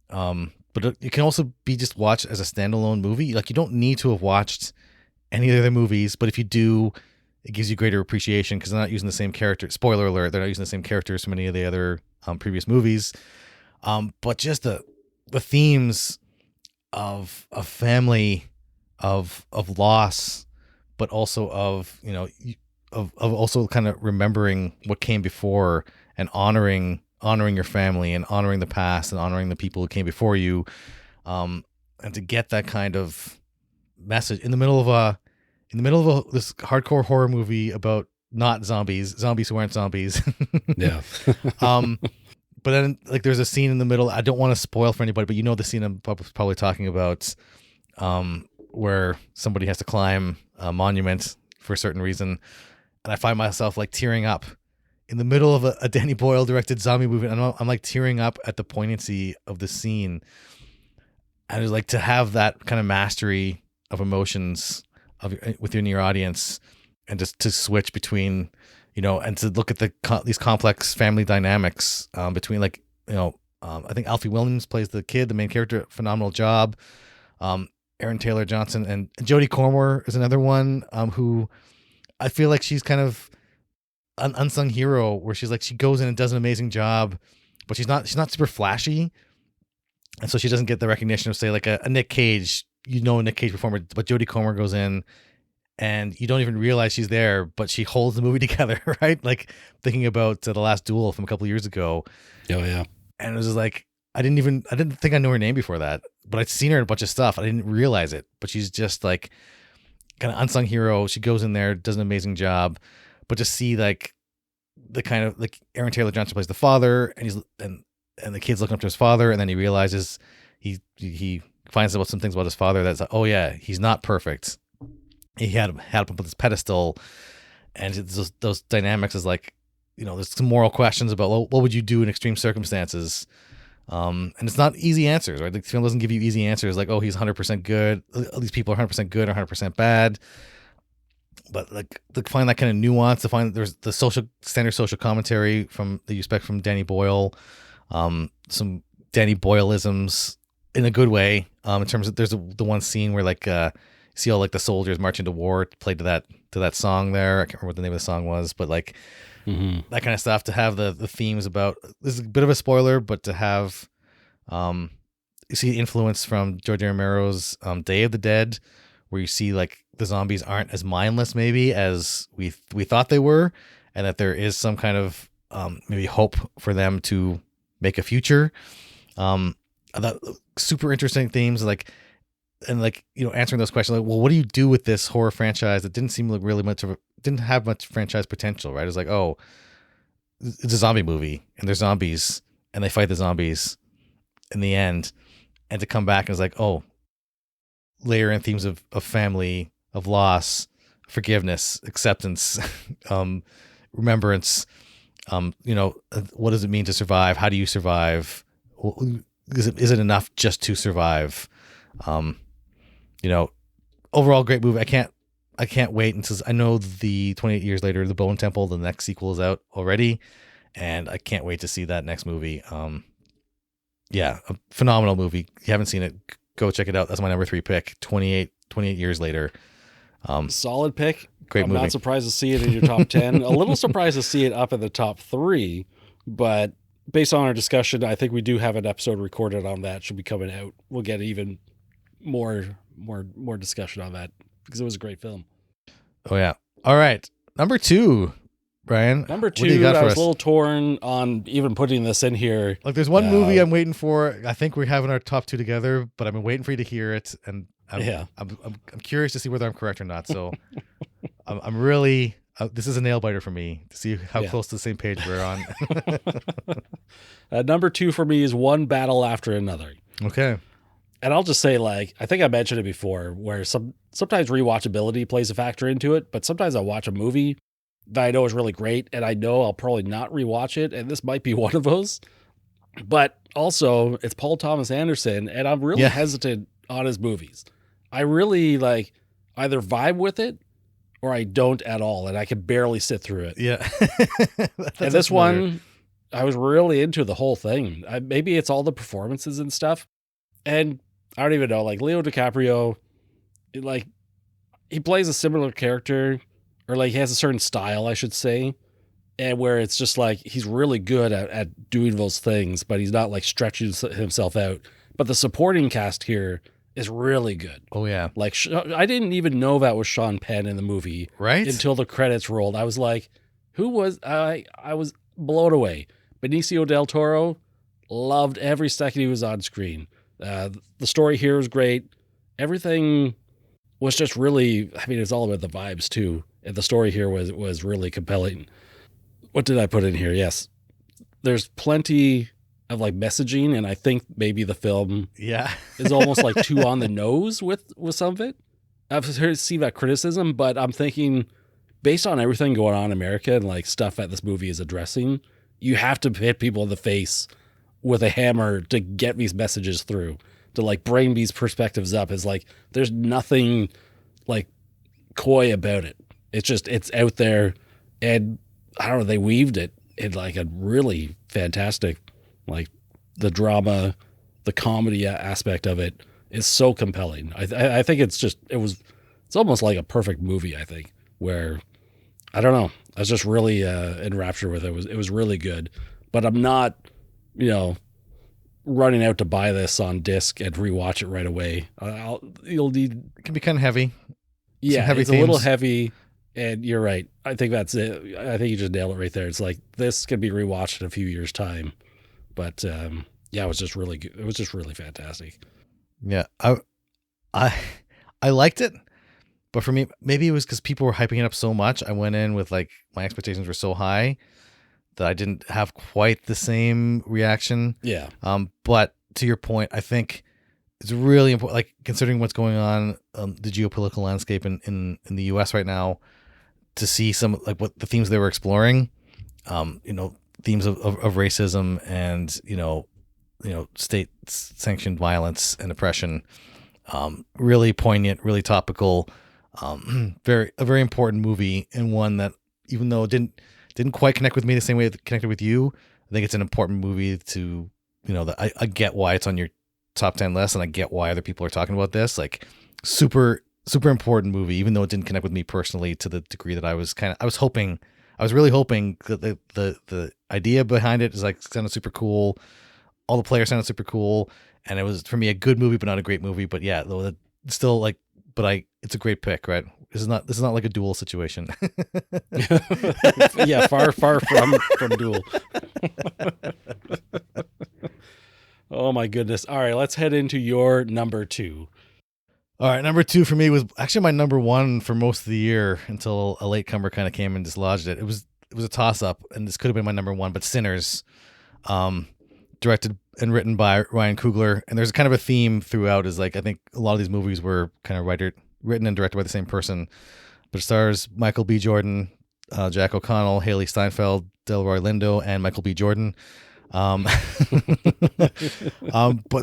but it can also be just watched as a standalone movie. Like, you don't need to have watched any of the other movies, but if you do, it gives you greater appreciation, because they're not using the same character. Spoiler alert, they're not using the same characters from any of the other previous movies. But just the themes of family, of loss, but also of also kind of remembering what came before, and honoring your family, and honoring the past, and honoring the people who came before you. And to get that kind of message in the middle of this hardcore horror movie about not zombies who aren't zombies. Yeah. But then, like, there's a scene in the middle. I don't want to spoil for anybody, but you know the scene I'm probably talking about, where somebody has to climb a monument for a certain reason, and I find myself like tearing up in the middle of a Danny Boyle directed zombie movie, and I'm like tearing up at the poignancy of the scene. And it's like, to have that kind of mastery of emotions within your audience, and just to switch between, and to look at these complex family dynamics between, like, I think Alfie Williams plays the kid, the main character, phenomenal job. Aaron Taylor Johnson and Jodie Comer is another one, who I feel like she's kind of an unsung hero, where she's like, she goes in and does an amazing job, but she's not super flashy, and so she doesn't get the recognition of, say, like a Nick Cage, a Nick Cage performer. But Jodie Comer goes in, and you don't even realize she's there, but she holds the movie together, right? Like, thinking about The Last Duel from a couple of years ago. Oh yeah. And it was just like, I didn't think I knew her name before that, but I'd seen her in a bunch of stuff. I didn't realize it, but she's just like kind of unsung hero. She goes in there, does an amazing job, but just see like the kind of, like, Aaron Taylor Johnson plays the father, and and the kid's looking up to his father, and then he realizes he finds out some things about his father that's like, oh yeah, he's not perfect. He had him up on this pedestal, and it's those dynamics is like, there's some moral questions about, well, what would you do in extreme circumstances? And it's not easy answers, right? The film doesn't give you easy answers like, oh, he's 100% good. These people are 100% good or 100% bad. But like, to find that kind of nuance, to find there's the standard social commentary that you expect from Danny Boyle, some Danny Boyleisms in a good way. In terms of, there's the one scene where, like, you see all, like, the soldiers marching to war, played to that song there. I can't remember what the name of the song was, but like, that kind of stuff, to have the themes about, this is a bit of a spoiler, but to have, you see influence from George A. Romero's Day of the Dead, where you see, like, the zombies aren't as mindless maybe as we thought they were, and that there is some kind of maybe hope for them to make a future. I thought super interesting themes, like, and like, answering those questions, like, well, what do you do with this horror franchise that didn't seem like really didn't have much franchise potential, right? It's like, oh, it's a zombie movie, and there's zombies, and they fight the zombies in the end, and to come back and it's like, oh, layer in themes of family, of loss, forgiveness, acceptance, remembrance. What does it mean to survive? How do you survive? Is it enough just to survive? Overall great movie. I can't wait until I know the 28 years later, The Bone Temple, the next sequel is out already, and I can't wait to see that next movie. A phenomenal movie. If you haven't seen it, go check it out. That's my number 3 pick. 28 years later. Solid pick. Great movie. I'm not surprised to see it in your top 10. A little surprised to see it up in the top 3, but based on our discussion, I think we do have an episode recorded on that. Should be coming out. We'll get even more discussion on that because it was a great film. Oh yeah. All right. Number 2, Brian. Number what do you 2, got I for was us? a little torn on even putting this in here. Like, there's one movie I'm waiting for. I think we're having our top 2 together, but I've been waiting for you to hear it, and I'm curious to see whether I'm correct or not. So I'm really this is a nail biter for me to see how close to the same page we're on. Number 2 for me is One Battle After Another. Okay. And I'll just say, like, I think I mentioned it before, where sometimes rewatchability plays a factor into it, but sometimes I watch a movie that I know is really great, and I know I'll probably not rewatch it, and this might be one of those. But also, it's Paul Thomas Anderson, and I'm really hesitant on his movies. I really, like, either vibe with it, or I don't at all, and I can barely sit through it. Yeah. And this one, I was really into the whole thing. Maybe it's all the performances and stuff. And I don't even know, like, Leo DiCaprio, like, he plays a similar character, or like he has a certain style, I should say, and where it's just like he's really good at doing those things, but he's not like stretching himself out. But the supporting cast here is really good. Oh yeah. Like, I didn't even know that was Sean Penn in the movie, right? Until the credits rolled. I was like, who was I was blown away. Benicio del Toro, loved every second he was on screen. The story here was great. Everything was just really, I mean, it's all about the vibes too. And the story here was really compelling. What did I put in here? Yes. There's plenty of like messaging, and I think maybe the film is almost like too on the nose with some of it. I've seen that criticism, but I'm thinking based on everything going on in America and like stuff that this movie is addressing, you have to hit people in the face with a hammer to get these messages through, to like bring these perspectives up. Is like, there's nothing like coy about it. It's just, it's out there, and I don't know, they weaved it in like a really fantastic, like the drama, the comedy aspect of it is so compelling. I think it's almost like a perfect movie, I think, where, I don't know, I was just really enraptured with it. It was really good, but I'm not, running out to buy this on disc and rewatch it right away. You'll need. It can be kind of heavy. Yeah, heavy it's themes. A little heavy, and you're right. I think that's it. I think you just nailed it right there. It's like this can be rewatched in a few years' time, but it was just really good. It was just really fantastic. Yeah, I liked it, but for me, maybe it was because people were hyping it up so much. I went in with like my expectations were so high that I didn't have quite the same reaction. Yeah. But to your point, I think it's really important, like considering what's going on, the geopolitical landscape in the U.S. right now, to see some like what the themes they were exploring, themes of racism and state sanctioned violence and oppression, really poignant, really topical, a very important movie, and one that, even though it didn't quite connect with me the same way it connected with you, I think it's an important movie to, that I get why it's on your top 10 list, and I get why other people are talking about this. Like, super, super important movie, even though it didn't connect with me personally to the degree that I was really hoping that the idea behind it is like sounded super cool. All the players sounded super cool, and it was, for me, a good movie, but not a great movie. But yeah, though, still like, it's a great pick, right? This is not like a duel situation. Yeah, far from duel. Oh my goodness. All right, let's head into your number 2. All right, number 2 for me was actually my number 1 for most of the year until a latecomer kind of came and dislodged it. It was a toss up, and this could have been my number 1, but Sinners, directed and written by Ryan Coogler, and there's kind of a theme throughout. Is like, I think a lot of these movies were kind of written and directed by the same person, but it stars Michael B. Jordan, Jack O'Connell, Haley Steinfeld, Delroy Lindo, and Michael B. Jordan. But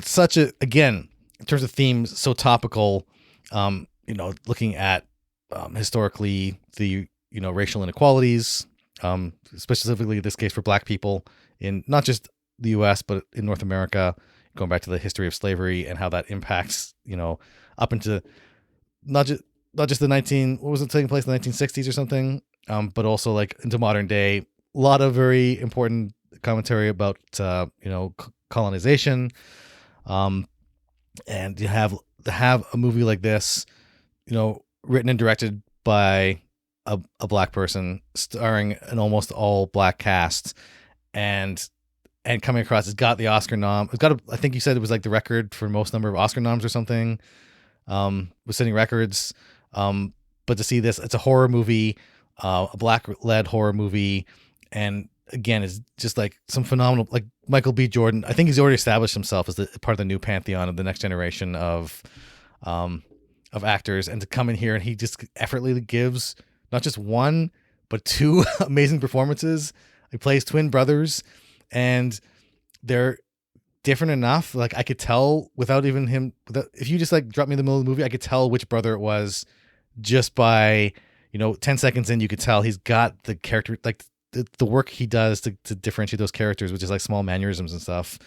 such a, again, in terms of themes, so topical, looking at historically the, racial inequalities, specifically in this case for Black people in not just the U.S., but in North America, going back to the history of slavery and how that impacts, up into not just what was it taking place in the 1960s or something, but also like into modern day. A lot of very important commentary about colonization, and you have a movie like this, written and directed by a Black person, starring an almost all Black cast, and coming across, it's got the Oscar nom. It's got I think you said it was like the record for most number of Oscar noms or something, was setting records. But to see this, it's a horror movie, a Black-led horror movie, and again, it's just like some phenomenal, like Michael B. Jordan. I think he's already established himself as part of the new pantheon of the next generation of actors, and to come in here and he just effortlessly gives not just one but two amazing performances. He plays twin brothers, and they're different enough. Like I could tell without even him. If you just like drop me in the middle of the movie, I could tell which brother it was just by 10 seconds in. You could tell he's got the character, like the work he does to differentiate those characters, which is like small mannerisms and stuff.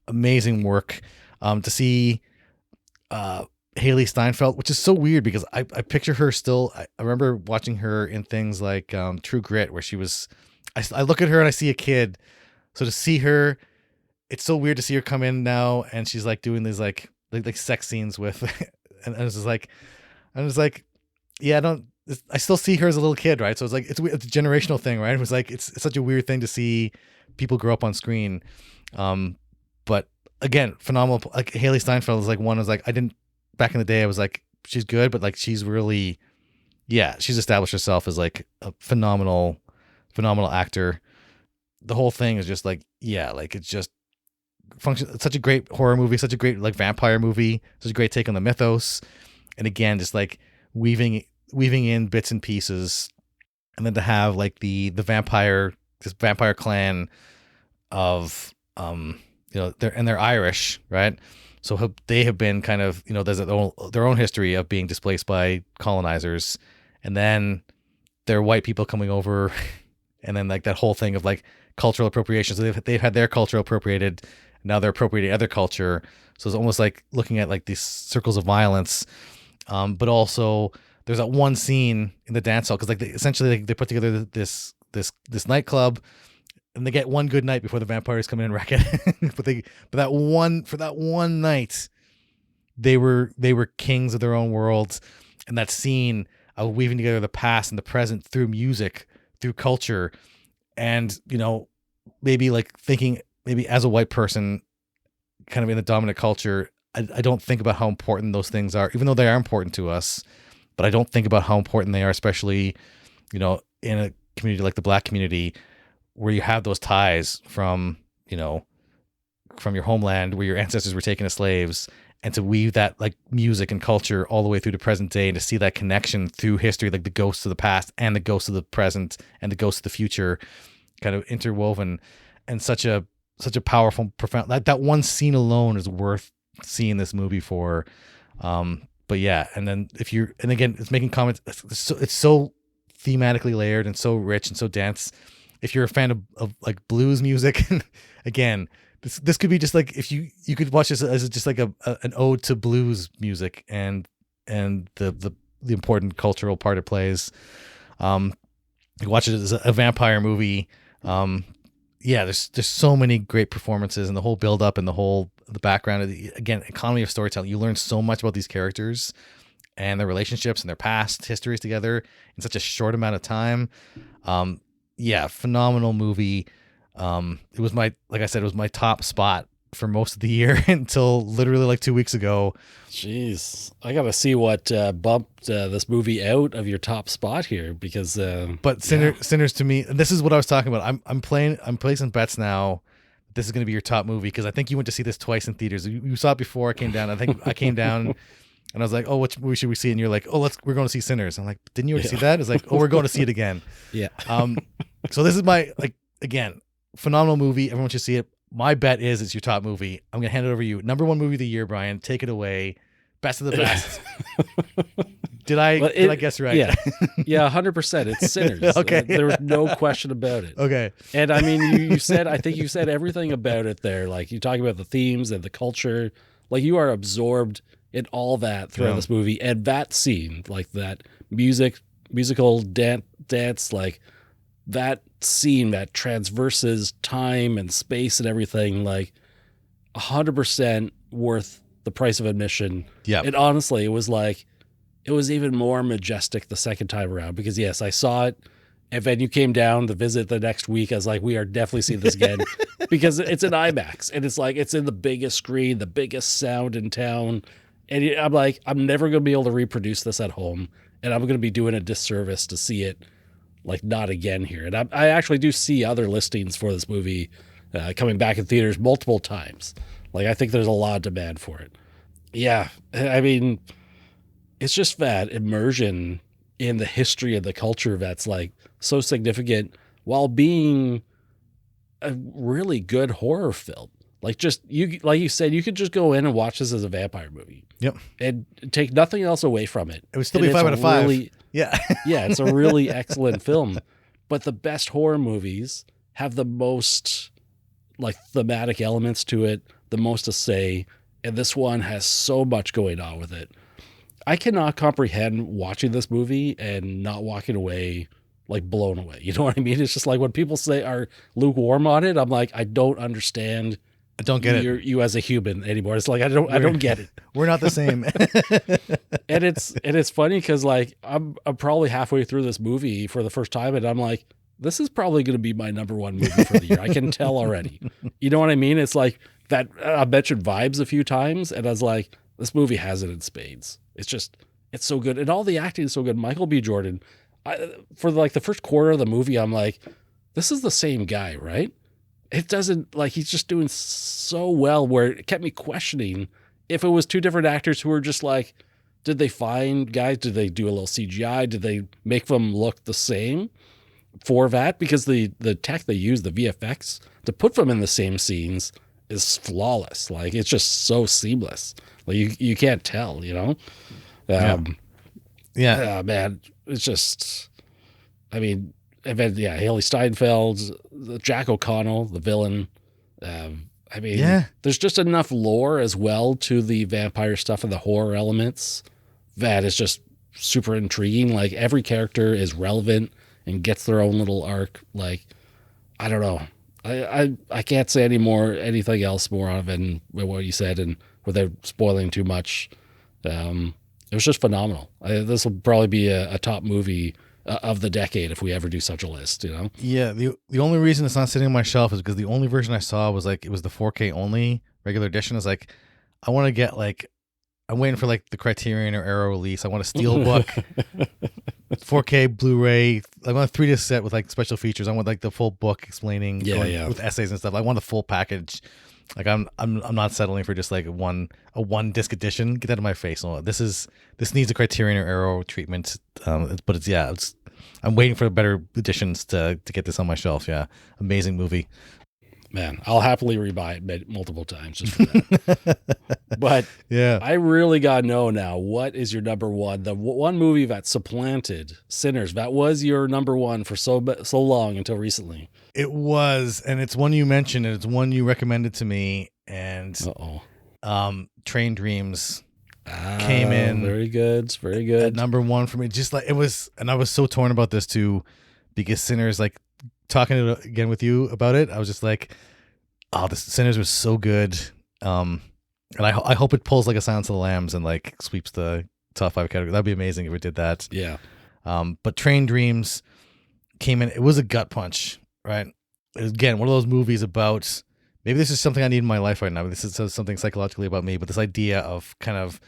Amazing work. To see Haley Steinfeld, which is so weird because I picture her still. I remember watching her in things like True Grit, where she was. I look at her and I see a kid. So to see her, it's so weird to see her come in now, and she's like doing these like sex scenes with, and I was just like, yeah, I still see her as a little kid, right? So it's like it's a generational thing, right? It was like it's such a weird thing to see people grow up on screen. But again, phenomenal. Like Haley Steinfeld is like one. I was like, back in the day, I was like, she's good, but like she's really, she's established herself as like a phenomenal actor. The whole thing is just like, like it's just function. It's such a great horror movie, such a great like vampire movie, such a great take on the mythos, and again, just like weaving in bits and pieces, and then to have like this vampire clan of they're Irish, right? So they have been kind of, there's their own history of being displaced by colonizers, and then they're white people coming over, and then like that whole thing of like cultural appropriation. So they've had their culture appropriated, now they're appropriating other culture. So it's almost like looking at like these circles of violence, but also there's that one scene in the dance hall, because like essentially they put together this nightclub, and they get one good night before the vampires come in and wreck it. but that one night, they were kings of their own worlds, and that scene of weaving together the past and the present through music, through culture, and maybe like thinking, maybe as a white person, kind of in the dominant culture, I don't think about how important those things are, even though they are important to us. But I don't think about how important they are, especially, in a community like the Black community, where you have those ties from your homeland, where your ancestors were taken as slaves, and to weave that like music and culture all the way through to present day, and to see that connection through history, like the ghosts of the past and the ghosts of the present and the ghosts of the future, kind of interwoven, and such a powerful, profound. That one scene alone is worth seeing this movie for. But yeah, and then again, it's making comments. It's so thematically layered and so rich and so dense. If you're a fan of like blues music, again, this could be just like, if you could watch this as just like an ode to blues music and the important cultural part it plays. You watch it as a vampire movie. There's so many great performances, and the whole build up and the background. Again, economy of storytelling. You learn so much about these characters and their relationships and their past histories together in such a short amount of time. Phenomenal movie. It was my top spot for most of the year until literally like 2 weeks ago. Jeez, I gotta see what bumped this movie out of your top spot here, because. But Sinners to me, this is what I was talking about. I'm placing bets now. This is going to be your top movie, because I think you went to see this twice in theaters. You saw it before I came down. I think I came down. And I was like, oh, which movie should we see? And you're like, oh, we're going to see Sinners. I'm like, didn't you already see that? It's like, oh, we're going to see it again. Yeah. So this is my, like, again, phenomenal movie. Everyone should see it. My bet is it's your top movie. I'm going to hand it over to you. Number one movie of the year, Brian. Take it away. Best of the best. Did I guess right? Yeah. Yeah, 100%. It's Sinners. Okay. There was no question about it. Okay. And I mean, I think you said everything about it there. Like, you talk about the themes and the culture. Like, you are absorbed in all that throughout this movie. And that scene, like that musical dance, like that scene that transverses time and space and everything, like 100% worth the price of admission. Yeah. And honestly, it was even more majestic the second time around, because yes, I saw it. And then you came down to visit the next week. I was like, we are definitely seeing this again because it's an IMAX and it's like, it's in the biggest screen, the biggest sound in town. And I'm like, I'm never going to be able to reproduce this at home. And I'm going to be doing a disservice to see it like not again here. And I actually do see other listings for this movie coming back in theaters multiple times. Like, I think there's a lot of demand for it. Yeah. I mean, it's just that immersion in the history of the culture that's like so significant while being a really good horror film. Like, just like you said, you could just go in and watch this as a vampire movie. Yep. And take nothing else away from it. It would still be 5 out of 5. Yeah. Yeah, it's a really excellent film. But the best horror movies have the most like thematic elements to it, the most to say, and this one has so much going on with it. I cannot comprehend watching this movie and not walking away like blown away. You know what I mean? It's just like when people say are lukewarm on it, I'm like, I don't understand. I don't get you as a human anymore. It's like I don't get it. We're not the same. and it's funny because like I'm probably halfway through this movie for the first time, and I'm like, this is probably going to be my number one movie for the year. I can tell already. You know what I mean? It's like that. I mentioned vibes a few times, and I was like, this movie has it in spades. It's so good, and all the acting is so good. Michael B. Jordan, for like the first quarter of the movie, I'm like, this is the same guy, right? It doesn't, like, he's just doing so well where it kept me questioning if it was two different actors who were just like, did they find guys? Did they do a little CGI? Did they make them look the same for that? Because the tech they use, the VFX, to put them in the same scenes is flawless. Like, it's just so seamless. Like, you can't tell, you know? Yeah, man. It's just, I mean, and then, yeah, Haley Steinfeld, Jack O'Connell, the villain. I mean, there's just enough lore as well to the vampire stuff and the horror elements that is just super intriguing. Like, every character is relevant and gets their own little arc. Like, I don't know. I can't say anything else more on it than what you said, and without spoiling too much. It was just phenomenal. This will probably be a top movie of the decade if we ever do such a list, you know? Yeah. The only reason it's not sitting on my shelf is because the only version I saw was like, it was the 4K only regular edition. It's like, I want to get like, I'm waiting for like the Criterion or Arrow release. I want a Steelbook, 4K Blu-ray. I want a 3-disc set with like special features. I want like the full book explaining with essays and stuff. I want the full package. Like, I'm not settling for just like a one disc edition. Get that out of my face. No, this needs a Criterion or Arrow treatment. But I'm waiting for better editions to get this on my shelf. Yeah, amazing movie. Man, I'll happily rebuy it multiple times just for that. But yeah, I really got to know now, what is your number one? The one movie that supplanted Sinners, that was your number one for so long until recently. It was, and it's one you mentioned, and it's one you recommended to me, and Train Dreams came in. Very good. Very good. At number one for me. Just like it was, and I was so torn about this too, because Sinners, like, talking again with you about it, I was just like, oh, the Sinners was so good. And I hope it pulls like a Silence of the Lambs and like sweeps the top 5 category. That'd be amazing if it did that. Yeah. But Train Dreams came in. It was a gut punch, right? It was, again, one of those movies about, maybe this is something I need in my life right now. This is something psychologically about me, but this idea of kind of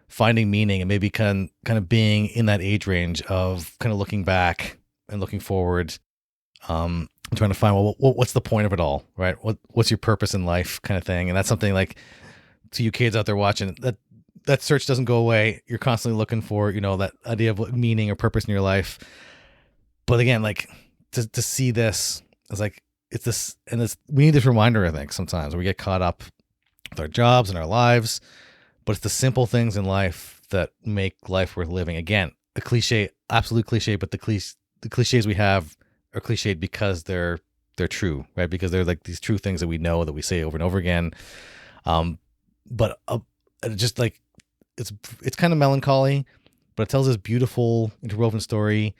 finding meaning and maybe kind of being in that age range of kind of looking back and looking forward. I'm trying to find, well, what's the point of it all, right? What's your purpose in life, kind of thing. And that's something, like, to you kids out there watching, that that search doesn't go away. You're constantly looking for, that idea of meaning or purpose in your life. But again, like to see this, it's like, it's this, and we need this reminder, I think, sometimes where we get caught up with our jobs and our lives, but it's the simple things in life that make life worth living. Again, a cliche, absolute cliche, but the cliches we have are cliched because they're true, right? Because they're like these true things that we know, that we say over and over again. But just like, it's kind of melancholy, but it tells this beautiful interwoven story,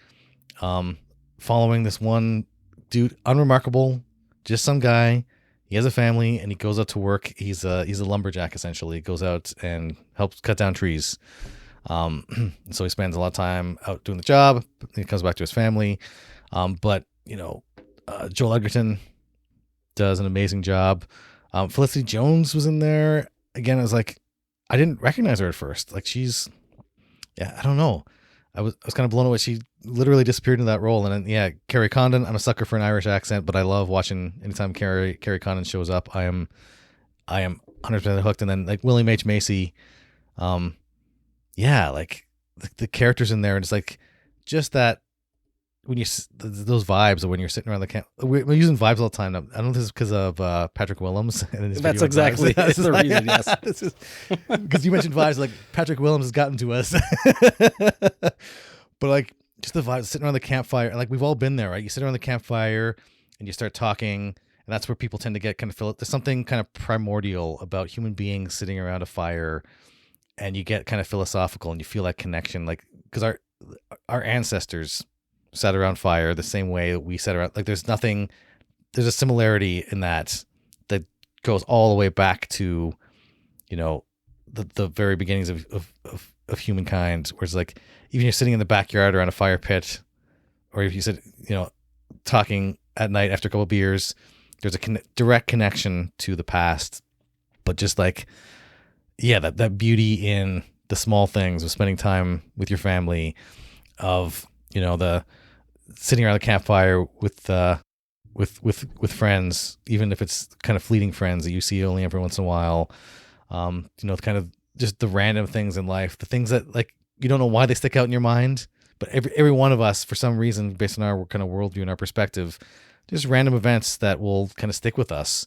following this one dude, unremarkable, just some guy. He has a family and he goes out to work. He's a lumberjack, essentially. He goes out and helps cut down trees. So he spends a lot of time out doing the job. He comes back to his family. But Joel Edgerton does an amazing job. Felicity Jones was in there. Again, I was like, I didn't recognize her at first. Like, I don't know. I was kind of blown away. She literally disappeared into that role. And then, Carrie Condon. I'm a sucker for an Irish accent, but I love watching anytime Carrie Condon shows up. I am 100% hooked. And then like William H. Macy, like the characters in there, and it's like just that when those vibes of when you're sitting around the camp. We're using vibes all the time. I don't know if this is because of Patrick Willems. And That's exactly the reason. Yes, because you mentioned vibes, like Patrick Willems has gotten to us. But like just the vibes sitting around the campfire, and like we've all been there, right? You sit around the campfire and you start talking, and that's where people tend to get kind of there's something kind of primordial about human beings sitting around a fire, and you get kind of philosophical and you feel that connection, like because our ancestors sat around fire the same way we sat around. Like there's a similarity in that goes all the way back to, the very beginnings of humankind, where it's like, even you're sitting in the backyard around a fire pit, or if you sit, talking at night after a couple of beers, there's a direct connection to the past. But just like, that beauty in the small things of spending time with your family, of, the sitting around the campfire with friends, even if it's kind of fleeting friends that you see only every once in a while, kind of just the random things in life, the things that like you don't know why they stick out in your mind, but every one of us, for some reason, based on our kind of worldview and our perspective, just random events that will kind of stick with us,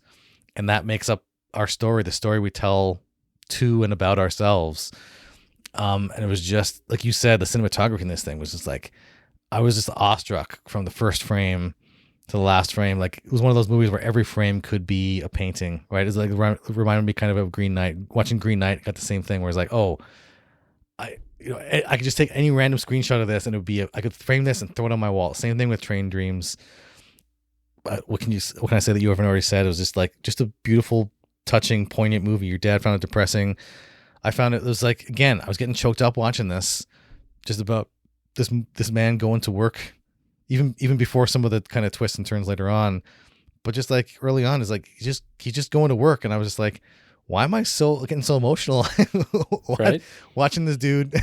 and that makes up our story, the story we tell to and about ourselves. And it was just like you said, the cinematography in this thing was just like, I was just awestruck from the first frame to the last frame. Like it was one of those movies where every frame could be a painting, right? It's like reminded me kind of Green Knight. Watching Green Knight got the same thing, where it's like, oh, I could just take any random screenshot of this and it would be, I could frame this and throw it on my wall. Same thing with Train Dreams. What can I say that you haven't already said? It was just a beautiful, touching, poignant movie. Your dad found it depressing. I found it was like, again, I was getting choked up watching this, just about this man going to work, even before some of the kind of twists and turns later on. But just like early on, is like he's just going to work, and I was just like, why am I getting so emotional right? watching this dude?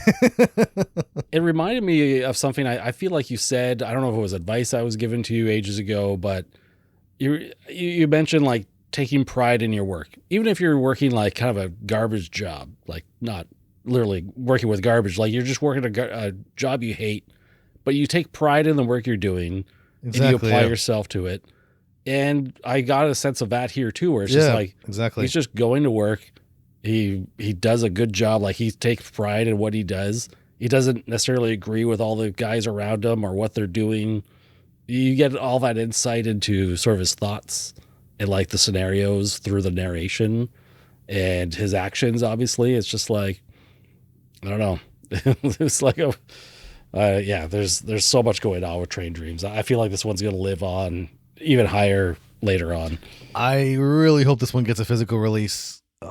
It reminded me of something I feel like you said. I don't know if it was advice I was given to you ages ago, but you mentioned like taking pride in your work, even if you're working like kind of a garbage job, like not literally working with garbage, like you're just working a job you hate, but you take pride in the work you're doing, exactly, and you apply yourself to it. And I got a sense of that here too, where it's just like, exactly, he's just going to work. He does a good job. Like he takes pride in what he does. He doesn't necessarily agree with all the guys around him or what they're doing. You get all that insight into sort of his thoughts and like the scenarios through the narration and his actions. Obviously, it's just like, I don't know. It's like there's so much going on with Train Dreams. I feel like this one's going to live on even higher later on. I really hope this one gets a physical release. I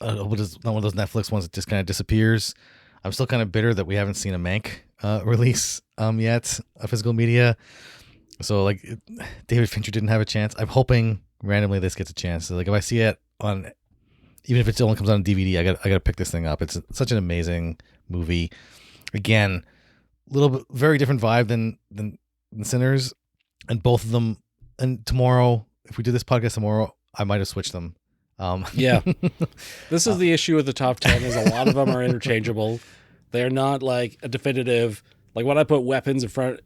hope it's not one of those Netflix ones that just kind of disappears. I'm still kind of bitter that we haven't seen a Mank release yet, a physical media. So like David Fincher didn't have a chance. I'm hoping randomly this gets a chance. So, like if I see it on, even if it only comes out on DVD, I got to pick this thing up. It's such an amazing movie. Again, little bit very different vibe than Sinners, and both of them. And tomorrow, if we do this podcast tomorrow, I might have switched them. Yeah. This is the issue with the top 10 is a lot of them are interchangeable. They're not like a definitive, like when I put weapons in front,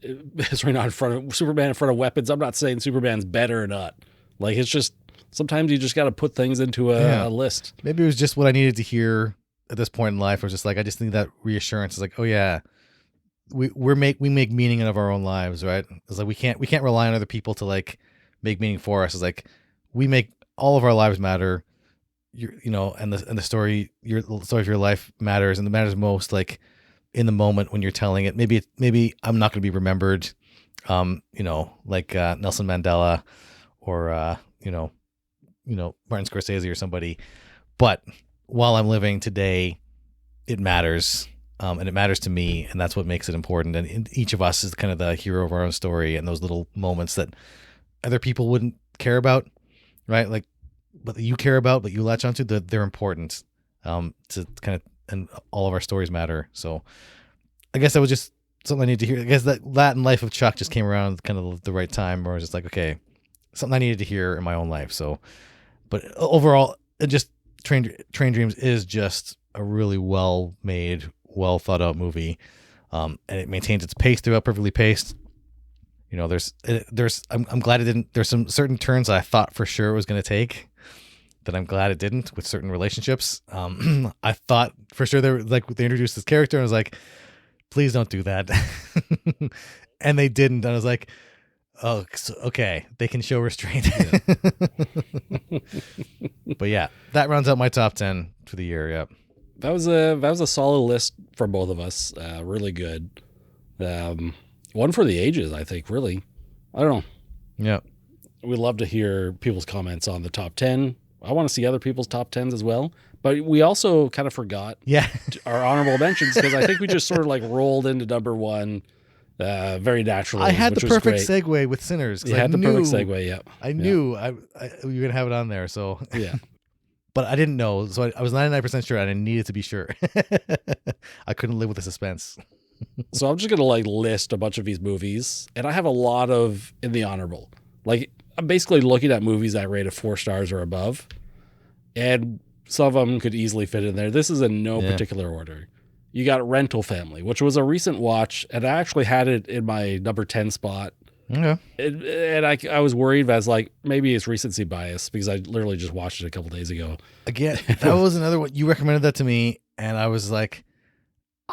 sorry, not in front of Superman in front of weapons, I'm not saying Superman's better or not. Like, it's just, sometimes you just got to put things into a list. Maybe it was just what I needed to hear at this point in life. I was just like, I just need that reassurance. It's like, oh yeah, we make meaning out of our own lives, right? It's like we can't rely on other people to like make meaning for us. It's like we make all of our lives matter. And the story of your life matters, and it matters most like in the moment when you're telling it. Maybe I'm not going to be remembered, like Nelson Mandela or Martin Scorsese or somebody. But while I'm living today, it matters. And it matters to me, and that's what makes it important. And each of us is kind of the hero of our own story, and those little moments that other people wouldn't care about, right? Like, but that you care about, but you latch onto, they're important. To kind of, and all of our stories matter. So, I guess that was just something I need to hear. I guess that and Life of Chuck just came around kind of the right time, where I was just like, okay, something I needed to hear in my own life. So, but overall, it just Train Dreams is just a really well made, well thought out movie, and it maintains its pace throughout, perfectly paced. I'm glad it didn't. There's some certain turns I thought for sure it was going to take that I'm glad it didn't with certain relationships. I thought for sure they introduced this character, and I was like, please don't do that, and they didn't. And I was like, oh, okay, they can show restraint. But yeah, that rounds out my top 10 for the year. Yep. That was a solid list from both of us. Really good. One for the ages, I think. Really, I don't know. Yeah, we'd love to hear people's comments on the top 10. I want to see other people's top 10s as well. But we also kind of forgot our honorable mentions, because I think we just sort of like rolled into number one very naturally. I had the perfect great. segue with Sinners. You had the perfect segue, yeah. I knew you were going to have it on there, so yeah. But I didn't know, so I was 99% sure, and I needed to be sure. I couldn't live with the suspense. So I'm just going to like list a bunch of these movies, and I have a lot of in the honorable. Like, I'm basically looking at movies that rated 4 stars or above, and some of them could easily fit in there. This is in no particular order. You got Rental Family, which was a recent watch, and I actually had it in my number 10 spot. Okay. And I was worried that like maybe it's recency bias, because I literally just watched it a couple days ago. Again, that was another one. You recommended that to me, and I was like,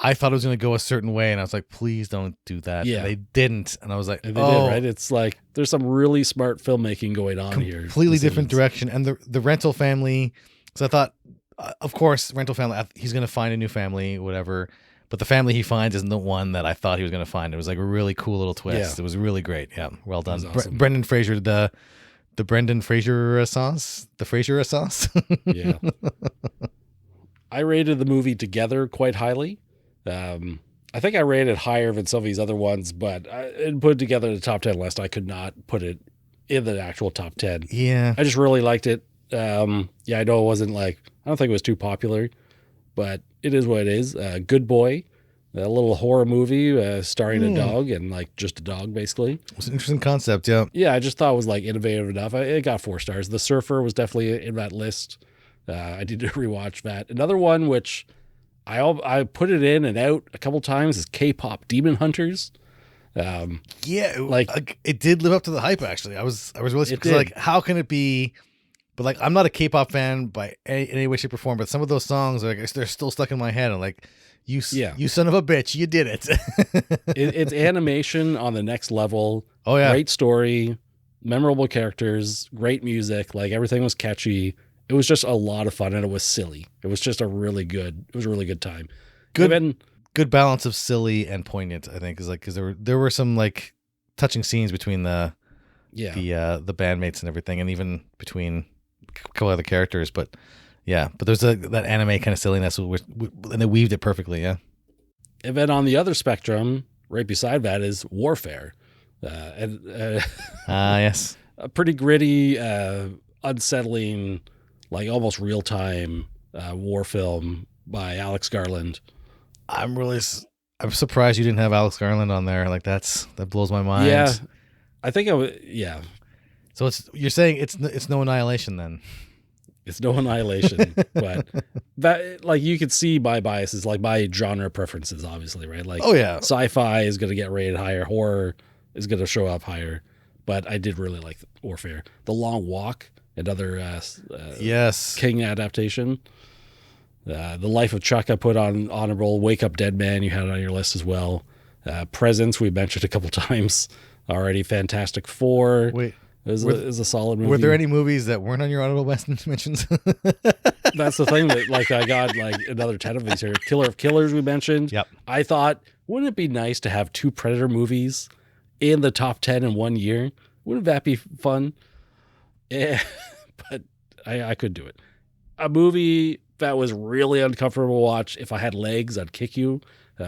I thought it was going to go a certain way, and I was like, please don't do that. Yeah. And they didn't, and I was like, and they did, right? It's like there's some really smart filmmaking going on here. Completely different direction. And the Rental Family, so I thought, of course, Rental Family, he's going to find a new family, whatever. But the family he finds isn't the one that I thought he was going to find. It was like a really cool little twist. Yeah. It was really great. Yeah, well done. Awesome. Brendan Fraser, the Brendan Fraser sauce, the Fraser sauce. Yeah. I rated the movie Together quite highly. I think I rated it higher than some of these other ones, but and put it together in the top 10 list, I could not put it in the actual top 10. Yeah. I just really liked it. I know it wasn't like, I don't think it was too popular, but it is what it is. Good Boy, a little horror movie starring a dog, and like just a dog, basically. It was an interesting concept, yeah. Yeah, I just thought it was like innovative enough. It got 4 stars. The Surfer was definitely in that list. I need to rewatch that. Another one which I put it in and out a couple times is K-pop Demon Hunters. It did live up to the hype. Actually, I was really because like, how can it be? But like, I'm not a K-pop fan by any way, shape, or form. But some of those songs, like, they're still stuck in my head. I'm like, you son of a bitch, you did it. It's animation on the next level. Oh yeah, great story, memorable characters, great music. Like, everything was catchy. It was just a lot of fun, and it was silly. It was just a really good time. Good balance of silly and poignant, I think, is like, because there were some like touching scenes between the bandmates and everything, and even between a couple other characters. But there's that anime kind of silliness, and they weaved it perfectly. Yeah. And then on the other spectrum, right beside that, is Warfare, yes, a pretty gritty, unsettling, like almost real time war film by Alex Garland. I'm surprised you didn't have Alex Garland on there. Like, that blows my mind. Yeah, I think I would. Yeah. So you're saying it's no Annihilation then? It's no Annihilation, but that, like, you could see my biases, like my genre preferences, obviously, right? Like, Oh yeah, sci-fi is going to get rated higher, horror is going to show up higher, but I did really like Warfare. The Long Walk, another yes. King adaptation. The Life of Chuck I put on honorable. Wake Up Dead Man you had on your list as well. Presence we mentioned a couple times already. Fantastic Four. Wait, is a solid movie. were there any movies that weren't on your honorable mentions? That's the thing that, like, I got like another 10 of these here. Killer of Killers we mentioned. Yep. I thought, wouldn't it be nice to have 2 Predator movies in the top 10 in 1 year? Wouldn't that be fun? Yeah, but I could do it. A movie that was really uncomfortable to watch. If I had legs, I'd kick you.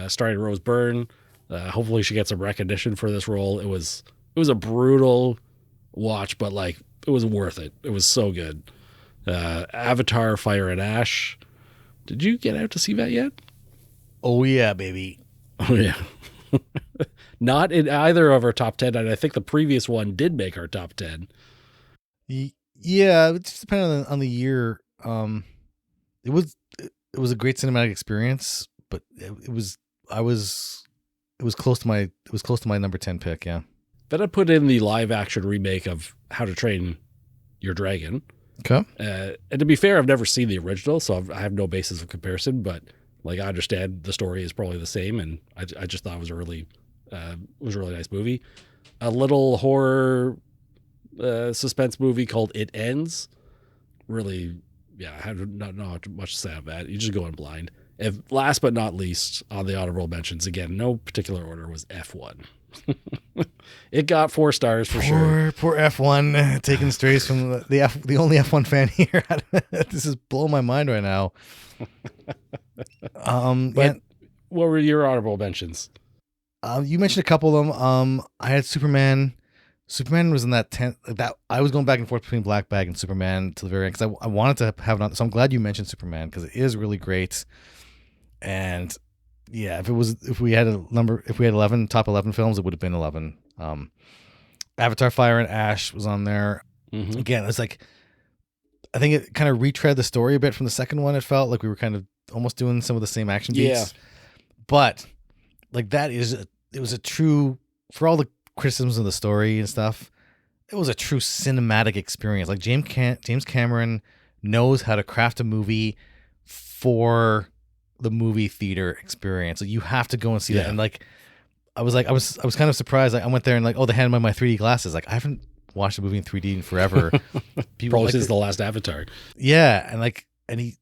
Starring Rose Byrne. Hopefully she gets some recognition for this role. It was a brutal watch, but like it was worth it. It was so good. Avatar: Fire and Ash. Did you get out to see that yet? Oh yeah, baby. Oh yeah. Not in either of our top 10, and I think the previous one did make our top 10. Yeah, it just depended on the year. It was a great cinematic experience, but it was close to my number 10 pick. Yeah. Then I put in the live action remake of How to Train Your Dragon. Okay. And to be fair, I've never seen the original, so I have no basis of comparison. But like, I understand the story is probably the same, and I just thought it was a really nice movie. A little horror suspense movie called It Ends. Really, yeah, I have not much to say about that. You just go in blind. And last but not least, on the honorable mentions, again, no particular order, was F1. It got 4 stars for sure. Poor F1 taking strays from the only F1 fan here. This is blowing my mind right now. But what were your honorable mentions? You mentioned a couple of them. I had Superman. Superman was in that 10th. That I was going back and forth between Black Bag and Superman to the very end because I wanted to have it on. So I'm glad you mentioned Superman because it is really great. And yeah, if we had 11 top 11 films, it would have been 11. Avatar: Fire and Ash was on there. Mm-hmm. Again, it's like I think it kind of retread the story a bit from the second one. It felt like we were kind of almost doing some of the same action beats. Yeah. But like it was a true, for all the criticisms of the story and stuff, it was a true cinematic experience. Like James Cameron knows how to craft a movie for the movie theater experience. Like you have to go and see that. And like I was kind of surprised. Like I went there and like, oh, they handed me my 3D glasses. Like I haven't watched a movie in 3D in forever. Probably since the last Avatar. Yeah, and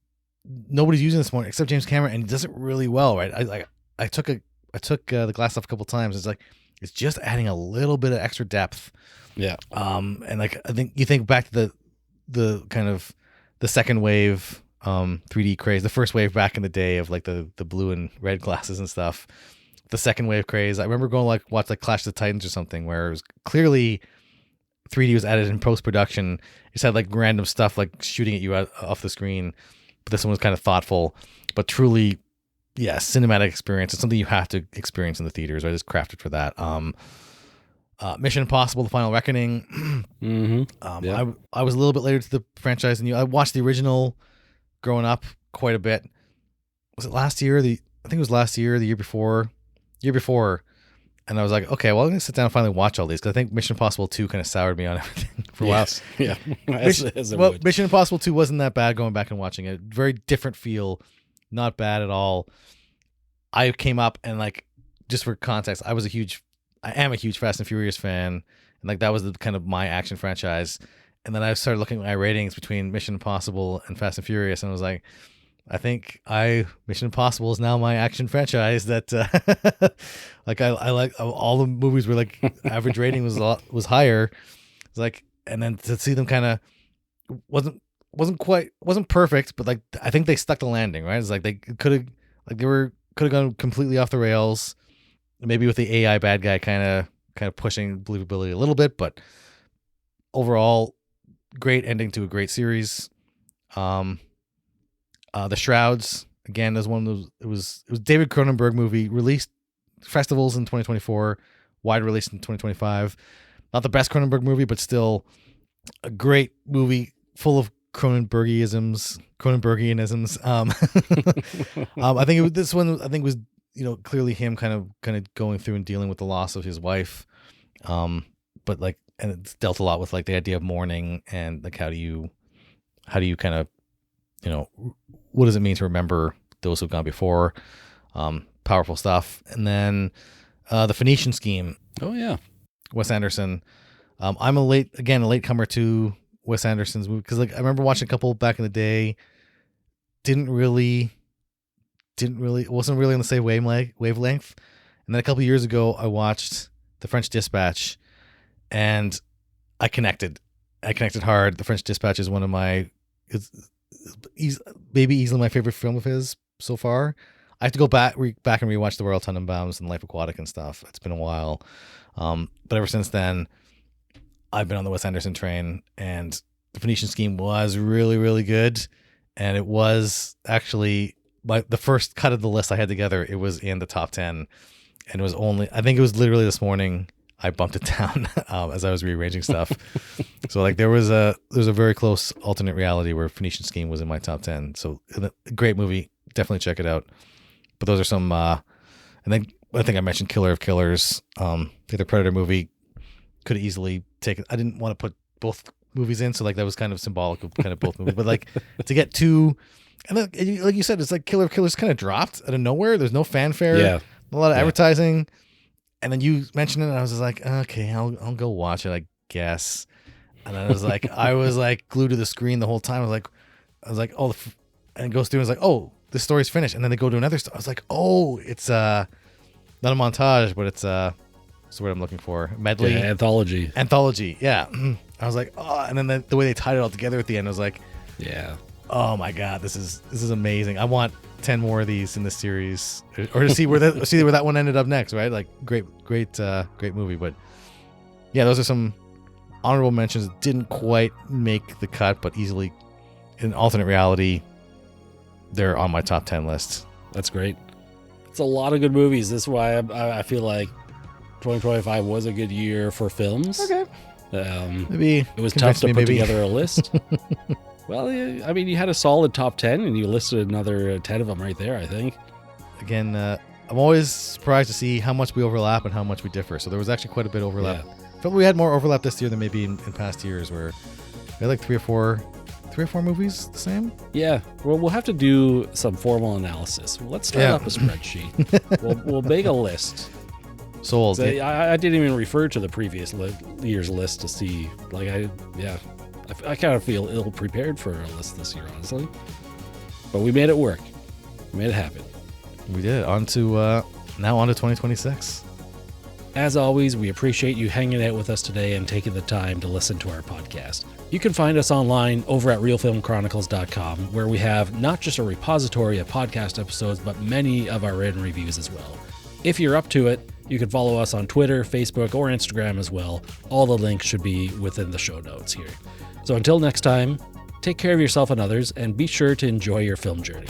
nobody's using this one except James Cameron, and he does it really well, right? I took the glass off a couple times. It's like it's just adding a little bit of extra depth. Yeah. And like I think you think back to the kind of the second wave 3D craze, the first wave back in the day of like the blue and red glasses and stuff. The second wave craze. I remember going like watch like Clash of the Titans or something where it was clearly 3D was added in post production. It just had like random stuff like shooting at you off the screen. But this one was kind of thoughtful, but truly, yeah, cinematic experience. It's something you have to experience in the theaters. I just crafted for that. Mission Impossible: The Final Reckoning. Mm-hmm. I was a little bit later to the franchise than you. I watched the original growing up quite a bit. Was it last year? I think it was last year, the year before. And I was like, okay, well, I'm going to sit down and finally watch all these because I think Mission Impossible 2 kind of soured me on everything for a while. Yeah. Mission Impossible 2 wasn't that bad going back and watching it. Very different feel. Not bad at all. I came up and like, just for context, I am a huge Fast and Furious fan. And like, that was the kind of my action franchise. And then I started looking at my ratings between Mission Impossible and Fast and Furious. And I was like, I think Mission Impossible is now my action franchise that like I like all the movies were like average rating was higher. It's like, and then to see them kind of wasn't perfect, but like I think they stuck the landing, right? It's like they could have gone completely off the rails, maybe with the AI bad guy kind of pushing believability a little bit, but overall great ending to a great series. The Shrouds, again, is one of those. It was David Cronenberg movie, released festivals in 2024, wide release in 2025. Not the best Cronenberg movie, but still a great movie full of Cronenbergianisms. I think this one, I think was, clearly him kind of going through and dealing with the loss of his wife. But like, and it's dealt a lot with like the idea of mourning and like, how do you kind of, what does it mean to remember those who've gone before? Powerful stuff. And then, the Phoenician Scheme. Oh yeah. Wes Anderson. I'm a latecomer to Wes Anderson's movie, because like I remember watching a couple back in the day. Wasn't really on the same wavelength. And then a couple years ago, I watched The French Dispatch, and I connected hard. The French Dispatch is one of maybe easily my favorite film of his so far. I have to go back and rewatch The Royal Tenenbaums and Life Aquatic and stuff. It's been a while. But ever since then, I've been on the Wes Anderson train, and The Phoenician Scheme was really, really good. And it was actually the first cut of the list I had together. It was in the top 10, and it was I think it was literally this morning I bumped it down as I was rearranging stuff. So like there was a very close alternate reality where Phoenician Scheme was in my top 10. So a great movie. Definitely check it out. But those are some, and then I think I mentioned Killer of Killers. The Predator movie could have easily taken. I didn't want to put both movies in, so like that was kind of symbolic of kind of both movies. But like to get two, and like you said, it's like Killer of Killers kind of dropped out of nowhere. There's no fanfare, a lot of advertising, and then you mentioned it, and I was just like, okay, I'll go watch it, I guess. And I was like glued to the screen the whole time. I was like, oh, and it goes through, and it's like, oh, this story's finished, and then they go to another story. I was like, oh, it's not a montage, but it's what's the word I'm looking for? Medley, anthology. Yeah, I was like, oh, and then the way they tied it all together at the end, I was like, yeah, oh my god, this is amazing. I want 10 more of these in this series, or to see where that one ended up next, right? Like great movie. But yeah, those are some honorable mentions. Didn't quite make the cut, but easily in alternate reality, they're on my top 10 list. That's great. It's a lot of good movies. That's why I feel like 2025 was a good year for films. Okay. Maybe it was tough to put together a list. Well, I mean, you had a solid top 10, and you listed another 10 of them right there, I think. Again, I'm always surprised to see how much we overlap and how much we differ. So there was actually quite a bit of overlap. Yeah. I felt we had more overlap this year than maybe in past years, where we had like three or four movies the same. Yeah. Well, we'll have to do some formal analysis. Let's start up a spreadsheet. We'll make a list. Sold. So I didn't even refer to the previous year's list to see. Like, I kind of feel ill prepared for a list this year, honestly. But we made it work. We made it happen. We did. On to 2026. As always, we appreciate you hanging out with us today and taking the time to listen to our podcast. You can find us online over at realfilmchronicles.com, where we have not just a repository of podcast episodes, but many of our written reviews as well. If you're up to it, you can follow us on Twitter, Facebook, or Instagram as well. All the links should be within the show notes here. So until next time, take care of yourself and others, and be sure to enjoy your film journey.